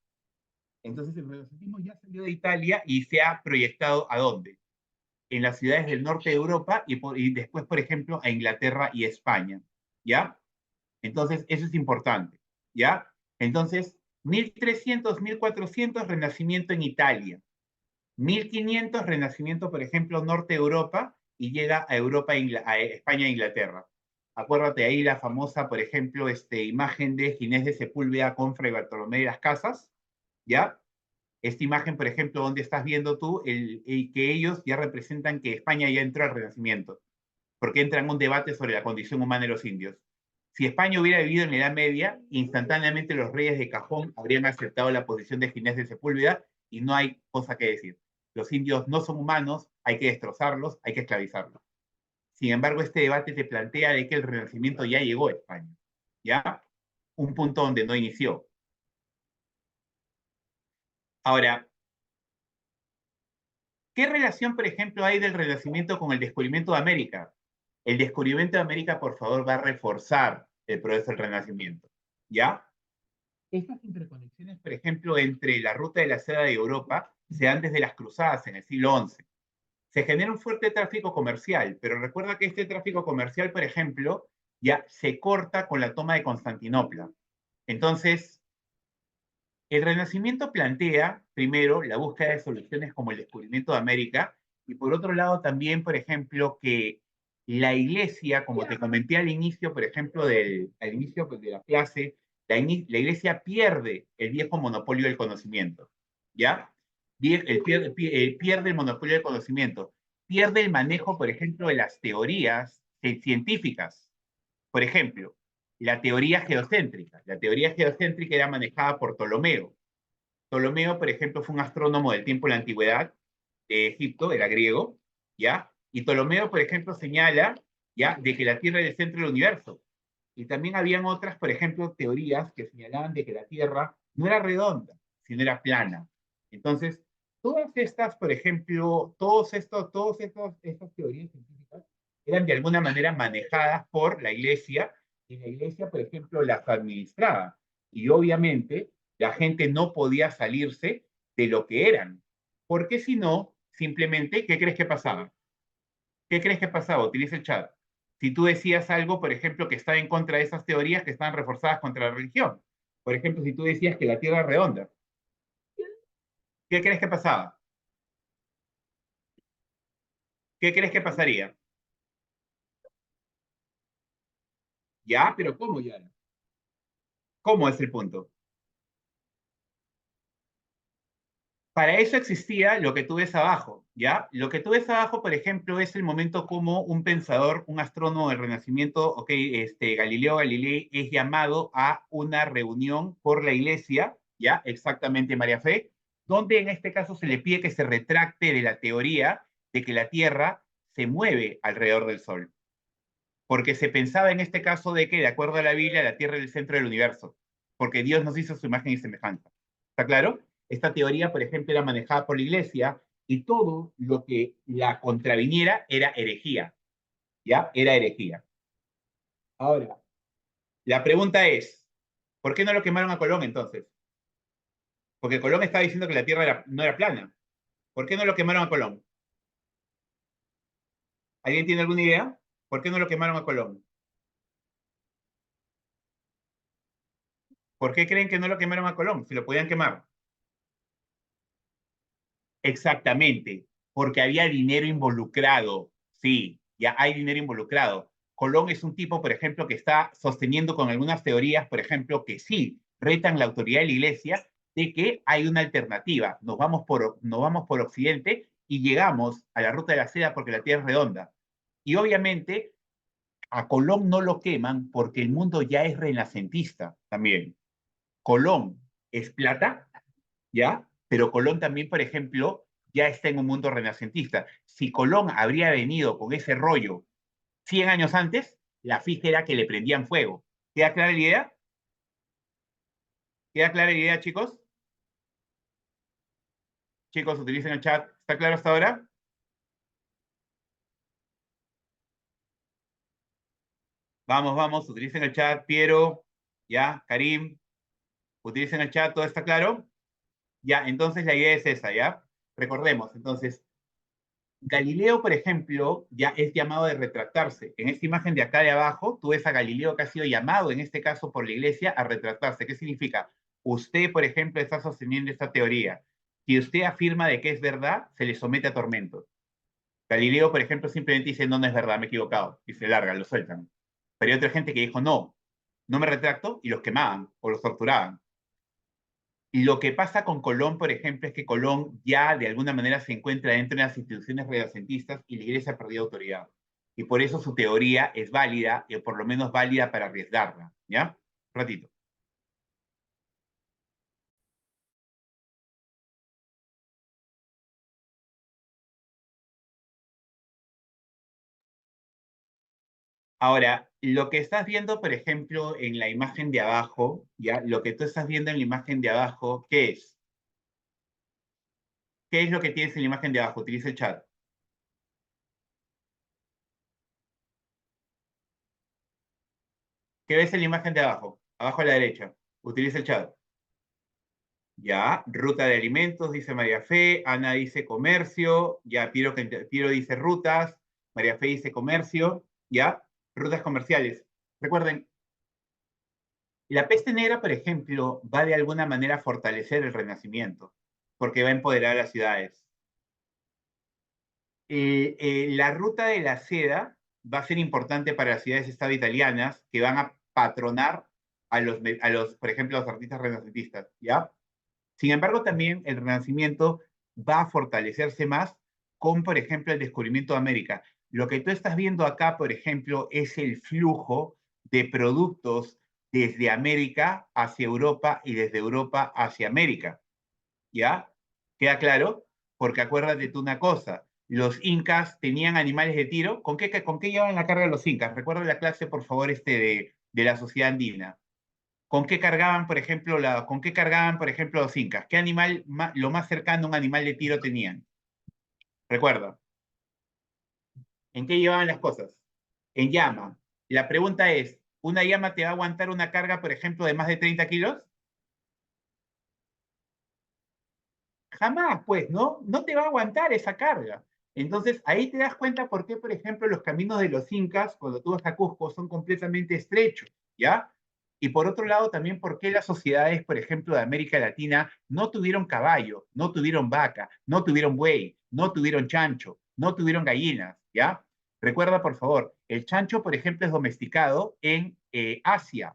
Entonces el renacentismo ya salió de Italia y se ha proyectado ¿a dónde? En las ciudades del norte de Europa y después, por ejemplo, a Inglaterra y España, ¿ya? Entonces, eso es importante, ¿ya? Entonces, 1300, 1400, renacimiento en Italia. 1500, renacimiento, por ejemplo, norte de Europa y llega a Europa, a España e Inglaterra. Acuérdate ahí la famosa, por ejemplo, imagen de Ginés de Sepúlveda con Fray Bartolomé de las Casas, ¿ya? Esta imagen, por ejemplo, donde estás viendo tú, que ellos ya representan que España ya entró al Renacimiento, porque entra en un debate sobre la condición humana de los indios. Si España hubiera vivido en la Edad Media, instantáneamente los reyes de Cajón habrían aceptado la posición de Ginés de Sepúlveda y no hay cosa que decir. Los indios no son humanos, hay que destrozarlos, hay que esclavizarlos. Sin embargo, este debate te plantea de que el Renacimiento ya llegó a España, ¿ya? Un punto donde no inició. Ahora, ¿qué relación, por ejemplo, hay del Renacimiento con el descubrimiento de América? El descubrimiento de América, por favor, va a reforzar el proceso del Renacimiento, ¿ya? Estas interconexiones, por ejemplo, entre la ruta de la seda de Europa se dan desde las cruzadas en el siglo XI. Se genera un fuerte tráfico comercial, pero recuerda que este tráfico comercial, por ejemplo, ya se corta con la toma de Constantinopla. Entonces, el Renacimiento plantea, primero, la búsqueda de soluciones como el descubrimiento de América, y por otro lado también, por ejemplo, que la iglesia, como te comenté al inicio, por ejemplo, al inicio pues, de la clase, La iglesia pierde el viejo monopolio del conocimiento, ¿ya? Pierde el monopolio del conocimiento, pierde el manejo, por ejemplo, de las teorías científicas. Por ejemplo, la teoría geocéntrica. La teoría geocéntrica era manejada por Ptolomeo. Ptolomeo, por ejemplo, fue un astrónomo del tiempo de la antigüedad de Egipto, era griego, ¿ya? Y Ptolomeo, por ejemplo, señala, ¿ya?, de que la Tierra es el centro del universo. Y también habían otras, por ejemplo, teorías que señalaban de que la Tierra no era redonda, sino era plana. Entonces, todas estas, por ejemplo, estas teorías científicas eran de alguna manera manejadas por la Iglesia, y la Iglesia, por ejemplo, las administraba. Y obviamente la gente no podía salirse de lo que eran, porque si no, simplemente, ¿qué crees que pasaba? ¿Qué crees que pasaba? Utiliza el chat. Si tú decías algo, por ejemplo, que estaba en contra de esas teorías que estaban reforzadas contra la religión. Por ejemplo, si tú decías que la Tierra es redonda, ¿qué crees que pasaba? ¿Qué crees que pasaría? Ya, pero ¿cómo ya? ¿Cómo es el punto? Para eso existía lo que tú ves abajo, ¿ya? Lo que tú ves abajo, por ejemplo, es el momento como un pensador, un astrónomo del Renacimiento, ok, Galileo Galilei es llamado a una reunión por la iglesia, ¿ya? Exactamente, María Fe, donde en este caso se le pide que se retracte de la teoría de que la Tierra se mueve alrededor del Sol, porque se pensaba en este caso de que, de acuerdo a la Biblia, la Tierra es el centro del universo, porque Dios nos hizo su imagen y semejanza. ¿Está claro? Esta teoría, por ejemplo, era manejada por la iglesia y todo lo que la contraviniera era herejía, ¿ya? Era herejía. Ahora, la pregunta es, ¿por qué no lo quemaron a Colón entonces? Porque Colón estaba diciendo que la Tierra no era plana. ¿Por qué no lo quemaron a Colón? ¿Alguien tiene alguna idea? ¿Por qué no lo quemaron a Colón? ¿Por qué creen que no lo quemaron a Colón? Si lo podían quemar. Exactamente, porque había dinero involucrado. Sí, ya hay dinero involucrado. Colón es un tipo, por ejemplo, que está sosteniendo con algunas teorías, por ejemplo, que sí retan la autoridad de la iglesia de que hay una alternativa. Nos vamos por Occidente y llegamos a la ruta de la seda porque la Tierra es redonda. Y obviamente a Colón no lo queman porque el mundo ya es renacentista también. Colón es plata, ¿ya? Pero Colón también, por ejemplo, ya está en un mundo renacentista. Si Colón habría venido con ese rollo 100 años antes, la fija era que le prendían fuego. ¿Queda clara la idea? ¿Queda clara la idea, chicos? Chicos, utilicen el chat. ¿Está claro hasta ahora? Vamos, vamos, utilicen el chat. Piero, ya, Karim, utilicen el chat. ¿Todo está claro? Ya, entonces la idea es esa, ¿ya? Recordemos, entonces, Galileo, por ejemplo, ya es llamado de retractarse. En esta imagen de acá de abajo, tú ves a Galileo que ha sido llamado, en este caso por la iglesia, a retractarse. ¿Qué significa? Usted, por ejemplo, está sosteniendo esta teoría. Si usted afirma de que es verdad, se le somete a tormentos. Galileo, por ejemplo, simplemente dice, no, no es verdad, me he equivocado, y se larga, lo sueltan. Pero hay otra gente que dijo, no, no me retracto, y los quemaban o los torturaban. Y lo que pasa con Colón, por ejemplo, es que Colón ya de alguna manera se encuentra dentro de las instituciones renacentistas y la iglesia ha perdido autoridad. Y por eso su teoría es válida, o por lo menos válida para arriesgarla. ¿Ya? Un ratito. Ahora, lo que estás viendo, por ejemplo, en la imagen de abajo, ¿ya? Lo que tú estás viendo en la imagen de abajo, ¿qué es? ¿Qué es lo que tienes en la imagen de abajo? Utiliza el chat. ¿Qué ves en la imagen de abajo? Abajo a la derecha. Utiliza el chat. Ya, ruta de alimentos, dice María Fe, Ana dice comercio, ya Piero dice rutas, María Fe dice comercio, ya, rutas comerciales. Recuerden, la peste negra, por ejemplo, va de alguna manera a fortalecer el renacimiento, porque va a empoderar a las ciudades. La ruta de la seda va a ser importante para las ciudades-estado italianas que van a patronar por ejemplo, a los artistas renacentistas, ¿ya? Sin embargo, también el Renacimiento va a fortalecerse más con, por ejemplo, el descubrimiento de América. Lo que tú estás viendo acá, por ejemplo, es el flujo de productos desde América hacia Europa y desde Europa hacia América. ¿Ya? ¿Queda claro? Porque acuérdate tú una cosa, los incas tenían animales de tiro. ¿Con qué llevaban la carga los incas? Recuerda la clase, por favor, de la sociedad andina. ¿Con qué cargaban, por ejemplo, los incas? ¿Qué animal, lo más cercano a un animal de tiro tenían? Recuerda, ¿en qué llevaban las cosas? En llama. La pregunta es, ¿una llama te va a aguantar una carga, por ejemplo, de más de 30 kilos? Jamás, pues, ¿no? No te va a aguantar esa carga. Entonces, ahí te das cuenta por qué, por ejemplo, los caminos de los incas, cuando tú vas a Cusco, son completamente estrechos, ¿ya? Y por otro lado, también por qué las sociedades, por ejemplo, de América Latina no tuvieron caballo, no tuvieron vaca, no tuvieron buey, no tuvieron chancho, no tuvieron gallinas, ¿ya? Recuerda, por favor, el chancho, por ejemplo, es domesticado en Asia,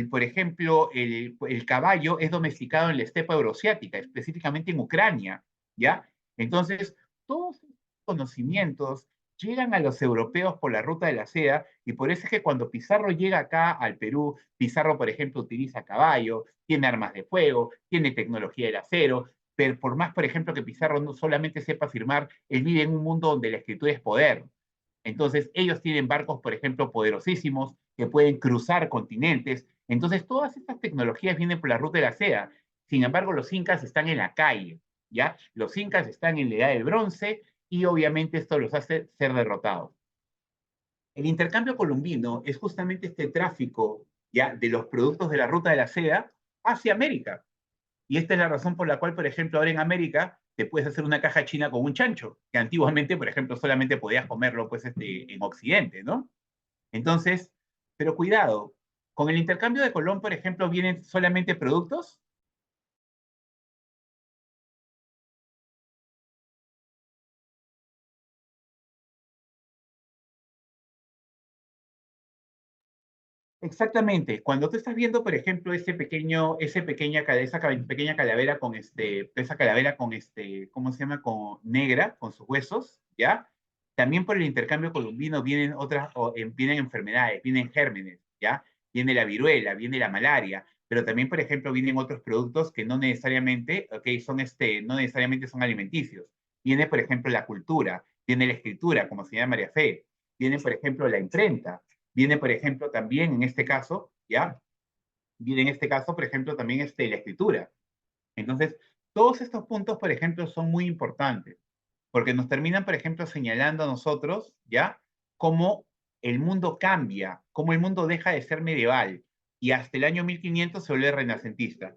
por ejemplo, el caballo es domesticado en la estepa euroasiática, específicamente en Ucrania, ¿ya? Entonces, todos estos conocimientos llegan a los europeos por la ruta de la seda, y por eso es que cuando Pizarro llega acá al Perú, Pizarro, por ejemplo, utiliza caballo, tiene armas de fuego, tiene tecnología del acero, pero por más, por ejemplo, que Pizarro no solamente sepa firmar, él vive en un mundo donde la escritura es poder. Entonces, ellos tienen barcos, por ejemplo, poderosísimos que pueden cruzar continentes. Entonces, todas estas tecnologías vienen por la ruta de la seda. Sin embargo, los incas están en la calle, ¿ya? Los incas están en la edad del bronce y obviamente esto los hace ser derrotados. El intercambio colombino es justamente este tráfico, ¿ya? De los productos de la ruta de la seda hacia América. Y esta es la razón por la cual, por ejemplo, ahora en América te puedes hacer una caja china con un chancho, que antiguamente, por ejemplo, solamente podías comerlo pues, en Occidente, ¿no? Entonces, pero cuidado, con el intercambio de Colón, por ejemplo, vienen solamente productos. Exactamente. Cuando tú estás viendo, por ejemplo, esa pequeña calavera con esa calavera con ¿cómo se llama? Con negra, con sus huesos, ¿ya? También por el intercambio columbino vienen vienen enfermedades, vienen gérmenes, ¿ya? Viene la viruela, viene la malaria, pero también, por ejemplo, vienen otros productos que no necesariamente, no necesariamente son alimenticios. Viene, por ejemplo, la cultura, viene la escritura, como se llama María Fe, viene, por ejemplo, la imprenta, viene, por ejemplo, también en este caso, ¿ya? Viene en este caso, por ejemplo, también la escritura. Entonces, todos estos puntos, por ejemplo, son muy importantes, porque nos terminan, por ejemplo, señalando a nosotros, ¿ya? Cómo el mundo cambia, cómo el mundo deja de ser medieval y hasta el año 1500 se vuelve renacentista.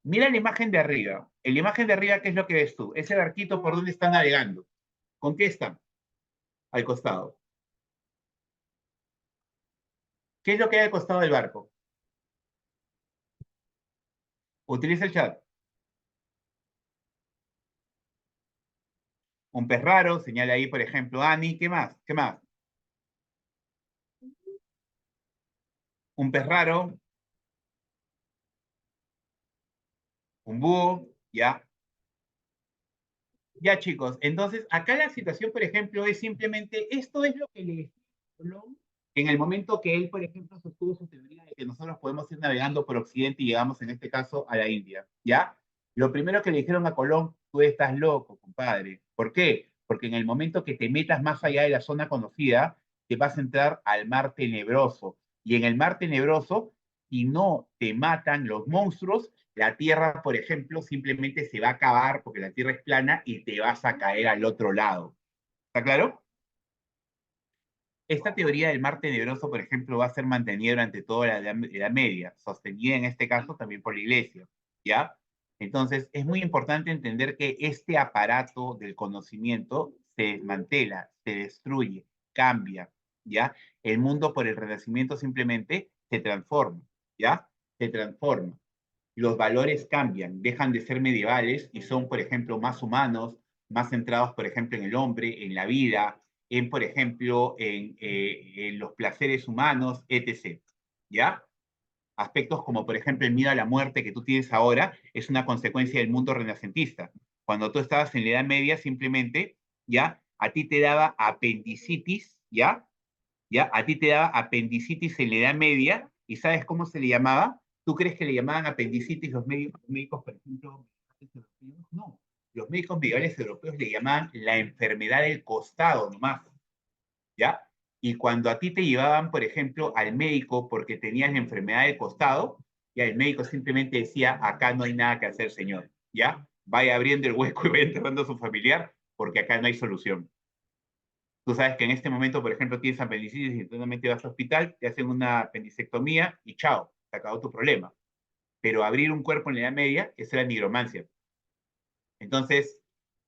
Mira la imagen de arriba. En la imagen de arriba, ¿qué es lo que ves tú? Ese barquito por donde está navegando. ¿Con qué está? Al costado. ¿Qué es lo que hay al costado del barco? Utiliza el chat. Un pez raro, señala ahí, por ejemplo, Ani. ¿Qué más? ¿Qué más? Un pez raro, un búho, ya. Ya, chicos. Entonces, acá la situación, por ejemplo, es simplemente, esto es lo que le decía Colón en el momento que él, por ejemplo, sostuvo su teoría de que nosotros podemos ir navegando por Occidente y llegamos, en este caso, a la India, ¿ya? Lo primero que le dijeron a Colón, tú estás loco, compadre. ¿Por qué? Porque en el momento que te metas más allá de la zona conocida, te vas a entrar al mar tenebroso. Y en el mar tenebroso, si no te matan los monstruos, la Tierra, por ejemplo, simplemente se va a acabar porque la Tierra es plana y te vas a caer al otro lado. ¿Está claro? Esta teoría del mar tenebroso, por ejemplo, va a ser mantenida durante toda la Edad Media, sostenida en este caso también por la Iglesia, ¿ya? Entonces, es muy importante entender que este aparato del conocimiento se desmantela, se destruye, cambia, ¿ya? El mundo por el Renacimiento simplemente se transforma, ¿ya? Se transforma. Los valores cambian, dejan de ser medievales y son, por ejemplo, más humanos, más centrados, por ejemplo, en el hombre, en la vida, por ejemplo, en los placeres humanos, etc. ¿Ya? Aspectos como, por ejemplo, el miedo a la muerte que tú tienes ahora es una consecuencia del mundo renacentista. Cuando tú estabas en la Edad Media, simplemente, ¿ya? A ti te daba apendicitis, ¿ya? ¿Ya? A ti te daba apendicitis en la Edad Media, ¿y sabes cómo se le llamaba? ¿Tú crees que le llamaban apendicitis los médicos, por ejemplo, europeos? No. Los médicos medievales europeos le llamaban la enfermedad del costado nomás, ¿ya? Y cuando a ti te llevaban, por ejemplo, al médico porque tenías la enfermedad del costado, ya el médico simplemente decía, acá no hay nada que hacer, señor, ¿ya? Vaya abriendo el hueco y vaya enterrando a su familiar porque acá no hay solución. Tú sabes que en este momento, por ejemplo, tienes apendicitis y internamente vas al hospital, te hacen una apendicectomía y chao, se acabó tu problema. Pero abrir un cuerpo en la Edad Media, esa era nigromancia. Entonces,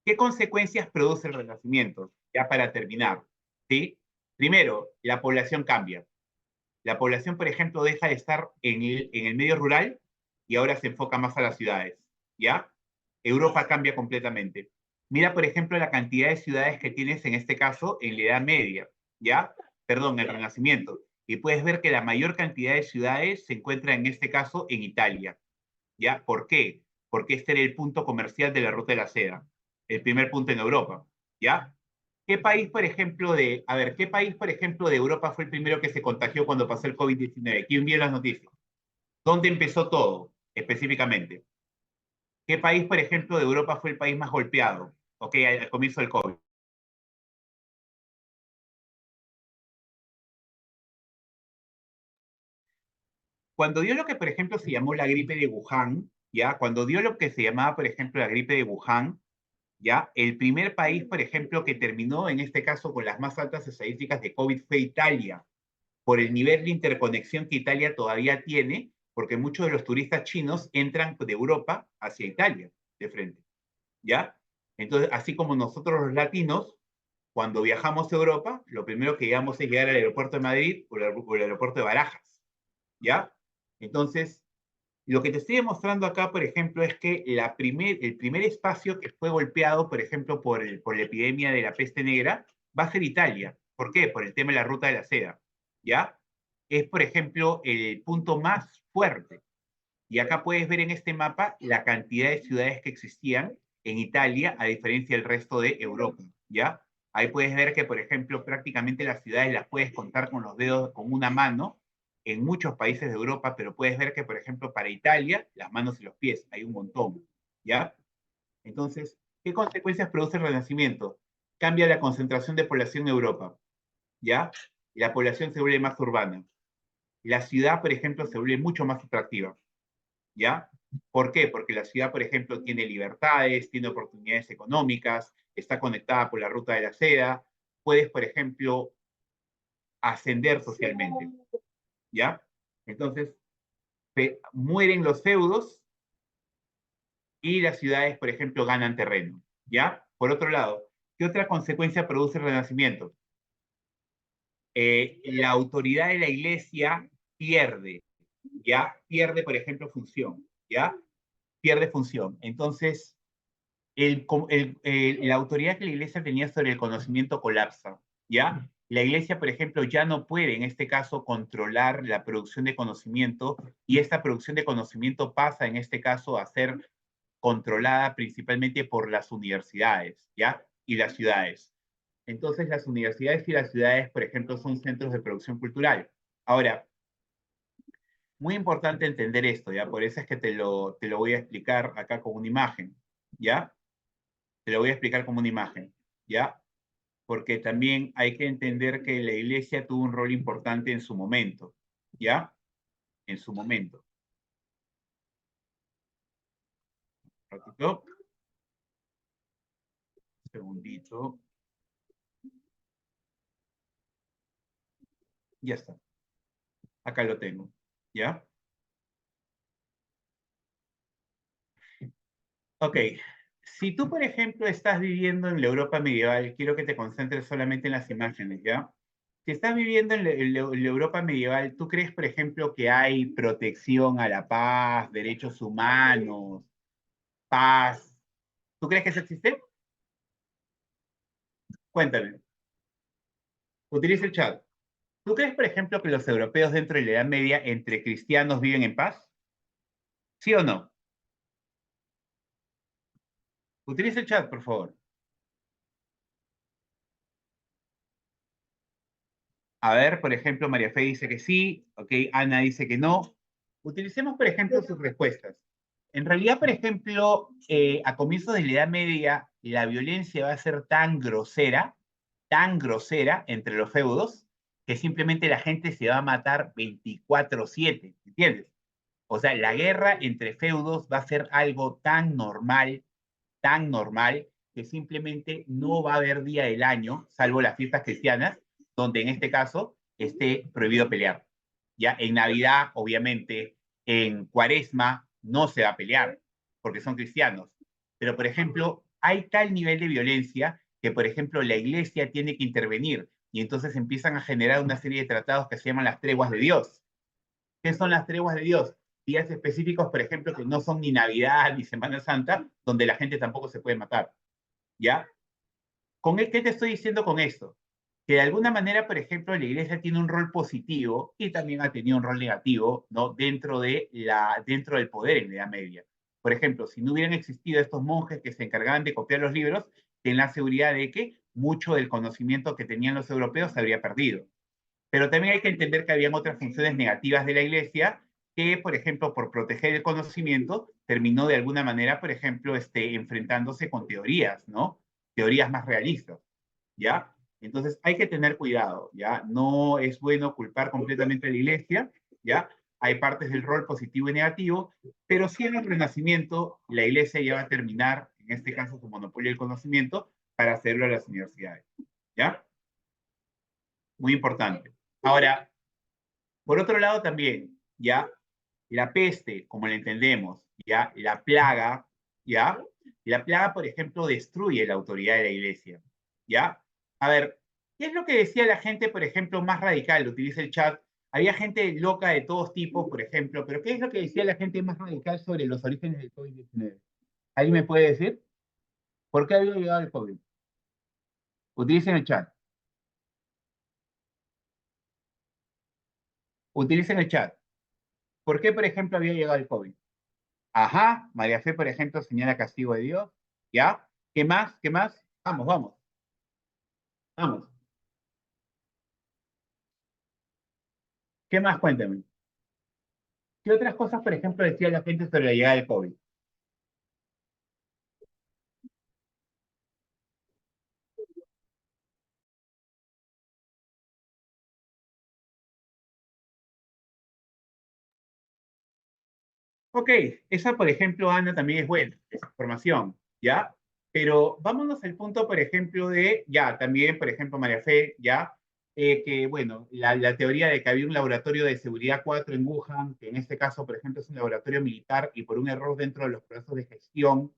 ¿qué consecuencias produce el Renacimiento? Ya para terminar, ¿sí? Primero, la población cambia. La población, por ejemplo, deja de estar en el medio rural y ahora se enfoca más a las ciudades, ¿ya? Europa cambia completamente. Mira, por ejemplo, la cantidad de ciudades que tienes en este caso en la Edad Media, ¿ya? Perdón, el Renacimiento. Y puedes ver que la mayor cantidad de ciudades se encuentra en este caso en Italia, ¿ya? ¿Por qué? Porque este era el punto comercial de la Ruta de la Seda, el primer punto en Europa, ¿ya? ¿Qué país, por ejemplo, qué país, por ejemplo, de Europa fue el primero que se contagió cuando pasó el COVID-19? ¿Quién vio las noticias? ¿Dónde empezó todo, específicamente? ¿Qué país, por ejemplo, de Europa fue el país más golpeado? Ok, al comienzo del COVID. Cuando dio lo que, por ejemplo, se llamó la gripe de Wuhan, ¿ya? Cuando dio lo que se llamaba, por ejemplo, la gripe de Wuhan, ¿ya? El primer país, por ejemplo, que terminó, en este caso, con las más altas estadísticas de COVID fue Italia, por el nivel de interconexión que Italia todavía tiene, porque muchos de los turistas chinos entran de Europa hacia Italia, de frente, ¿ya? Entonces, así como nosotros los latinos, cuando viajamos a Europa, lo primero que llegamos es llegar al aeropuerto de Madrid o el aeropuerto de Barajas, ¿ya? Entonces, lo que te estoy demostrando acá, por ejemplo, es que el primer espacio que fue golpeado, por ejemplo, por la epidemia de la peste negra, va a ser Italia. ¿Por qué? Por el tema de la ruta de la seda. ¿Ya? Es, por ejemplo, el punto más fuerte. Y acá puedes ver en este mapa la cantidad de ciudades que existían en Italia, a diferencia del resto de Europa. ¿Ya? Ahí puedes ver que, por ejemplo, prácticamente las ciudades las puedes contar con los dedos, con una mano, en muchos países de Europa, pero puedes ver que, por ejemplo, para Italia, las manos y los pies, hay un montón, ¿ya? Entonces, ¿qué consecuencias produce el Renacimiento? Cambia la concentración de población en Europa, ¿ya? La población se vuelve más urbana. La ciudad, por ejemplo, se vuelve mucho más atractiva, ¿ya? ¿Por qué? Porque la ciudad, por ejemplo, tiene libertades, tiene oportunidades económicas, está conectada por la ruta de la seda, puedes, por ejemplo, ascender socialmente, ¿ya? Entonces, mueren los feudos y las ciudades, por ejemplo, ganan terreno, ¿ya? Por otro lado, ¿qué otra consecuencia produce el Renacimiento? La autoridad de la iglesia pierde, ¿ya? Pierde, por ejemplo, función, ¿ya? Pierde función. Entonces, la autoridad que la iglesia tenía sobre el conocimiento colapsa, ¿ya? La iglesia, por ejemplo, ya no puede, en este caso, controlar la producción de conocimiento y esta producción de conocimiento pasa, en este caso, a ser controlada principalmente por las universidades, ¿ya? Y las ciudades. Entonces, las universidades y las ciudades, por ejemplo, son centros de producción cultural. Ahora, muy importante entender esto, ¿ya? Por eso es que te lo voy a explicar acá con una imagen, ¿ya? Te lo voy a explicar como una imagen, ¿ya? Porque también hay que entender que la iglesia tuvo un rol importante en su momento, ¿ya? En su momento. ¿Ratito? Un segundito. Ya está. Acá lo tengo, ¿ya? Ok. Si tú, por ejemplo, estás viviendo en la Europa medieval, quiero que te concentres solamente en las imágenes, ¿ya? Si estás viviendo en la Europa medieval, ¿tú crees, por ejemplo, que hay protección a la paz, derechos humanos, paz? ¿Tú crees que eso existe? Cuéntame. Utiliza el chat. ¿Tú crees, por ejemplo, que los europeos dentro de la Edad Media entre cristianos viven en paz? ¿Sí o no? Utiliza el chat, por favor. A ver, por ejemplo, María Fe dice que sí, ok, Ana dice que no. Utilicemos, por ejemplo, sus respuestas. En realidad, por ejemplo, a comienzos de la Edad Media, la violencia va a ser tan grosera entre los feudos, que simplemente la gente se va a matar 24/7, ¿entiendes? O sea, la guerra entre feudos va a ser algo tan normal, que simplemente no va a haber día del año, salvo las fiestas cristianas, donde en este caso esté prohibido pelear. Ya en Navidad, obviamente, en Cuaresma no se va a pelear, porque son cristianos. Pero, por ejemplo, hay tal nivel de violencia que, por ejemplo, la iglesia tiene que intervenir y entonces empiezan a generar una serie de tratados que se llaman las treguas de Dios. ¿Qué son las treguas de Dios? Días específicos, por ejemplo, que no son ni Navidad ni Semana Santa, donde la gente tampoco se puede matar. ¿Ya? ¿Qué te estoy diciendo con esto? Que de alguna manera, por ejemplo, la iglesia tiene un rol positivo y también ha tenido un rol negativo, ¿no? Dentro del poder en la Edad Media. Por ejemplo, si no hubieran existido estos monjes que se encargaban de copiar los libros, ten la seguridad de que mucho del conocimiento que tenían los europeos se habría perdido. Pero también hay que entender que habían otras funciones negativas de la iglesia que, por ejemplo, por proteger el conocimiento, terminó de alguna manera, por ejemplo, enfrentándose con teorías, ¿no? Teorías más realistas, ¿ya? Entonces hay que tener cuidado, ¿ya? No es bueno culpar completamente a la iglesia, ¿ya? Hay partes del rol positivo y negativo, pero sí en el Renacimiento la iglesia ya va a terminar, en este caso, su monopolio del conocimiento para hacerlo a las universidades, ¿ya? Muy importante. Ahora, por otro lado también, ya, la peste, como la entendemos, ya, ya, la plaga, por ejemplo, destruye la autoridad de la iglesia, ya. A ver, ¿qué es lo que decía la gente, por ejemplo, más radical? Utiliza el chat. Había gente loca de todos tipos, por ejemplo, pero ¿qué es lo que decía la gente más radical sobre los orígenes del COVID-19? ¿Alguien me puede decir? ¿Por qué había llegado el COVID? Utilicen el chat. Utilicen el chat. ¿Por qué, por ejemplo, había llegado el COVID? Ajá, María Fe, por ejemplo, señala castigo de Dios. ¿Ya? ¿Qué más? ¿Qué más? Vamos, vamos, vamos. ¿Qué más? Cuéntame. ¿Qué otras cosas, por ejemplo, decía la gente sobre la llegada del COVID? Ok, esa, por ejemplo, Ana, también es buena, esa información, ¿ya? Pero vámonos al punto, por ejemplo, de, ya, también, por ejemplo, María Fe, ya, que, bueno, la teoría de que había un laboratorio de seguridad 4 en Wuhan, que en este caso, por ejemplo, es un laboratorio militar y por un error dentro de los procesos de gestión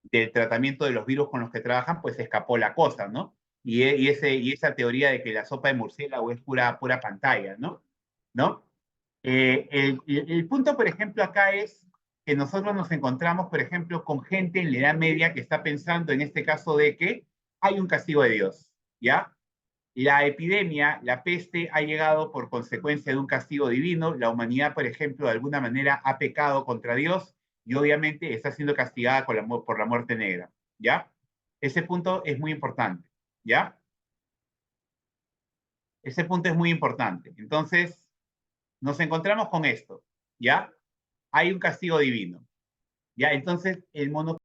del tratamiento de los virus con los que trabajan, pues escapó la cosa, ¿no? Y esa teoría de que la sopa de murciélago es pura pantalla, ¿no? ¿No? El punto, por ejemplo, acá es que nosotros nos encontramos, por ejemplo, con gente en la Edad Media que está pensando en este caso de que hay un castigo de Dios, ¿ya? La epidemia, la peste, ha llegado por consecuencia de un castigo divino. La humanidad, por ejemplo, de alguna manera ha pecado contra Dios y obviamente está siendo castigada por la muerte negra, ¿ya? Ese punto es muy importante, ¿ya? Ese punto es muy importante. Entonces, nos encontramos con esto, ¿ya? Hay un castigo divino, ¿ya? Entonces, el mono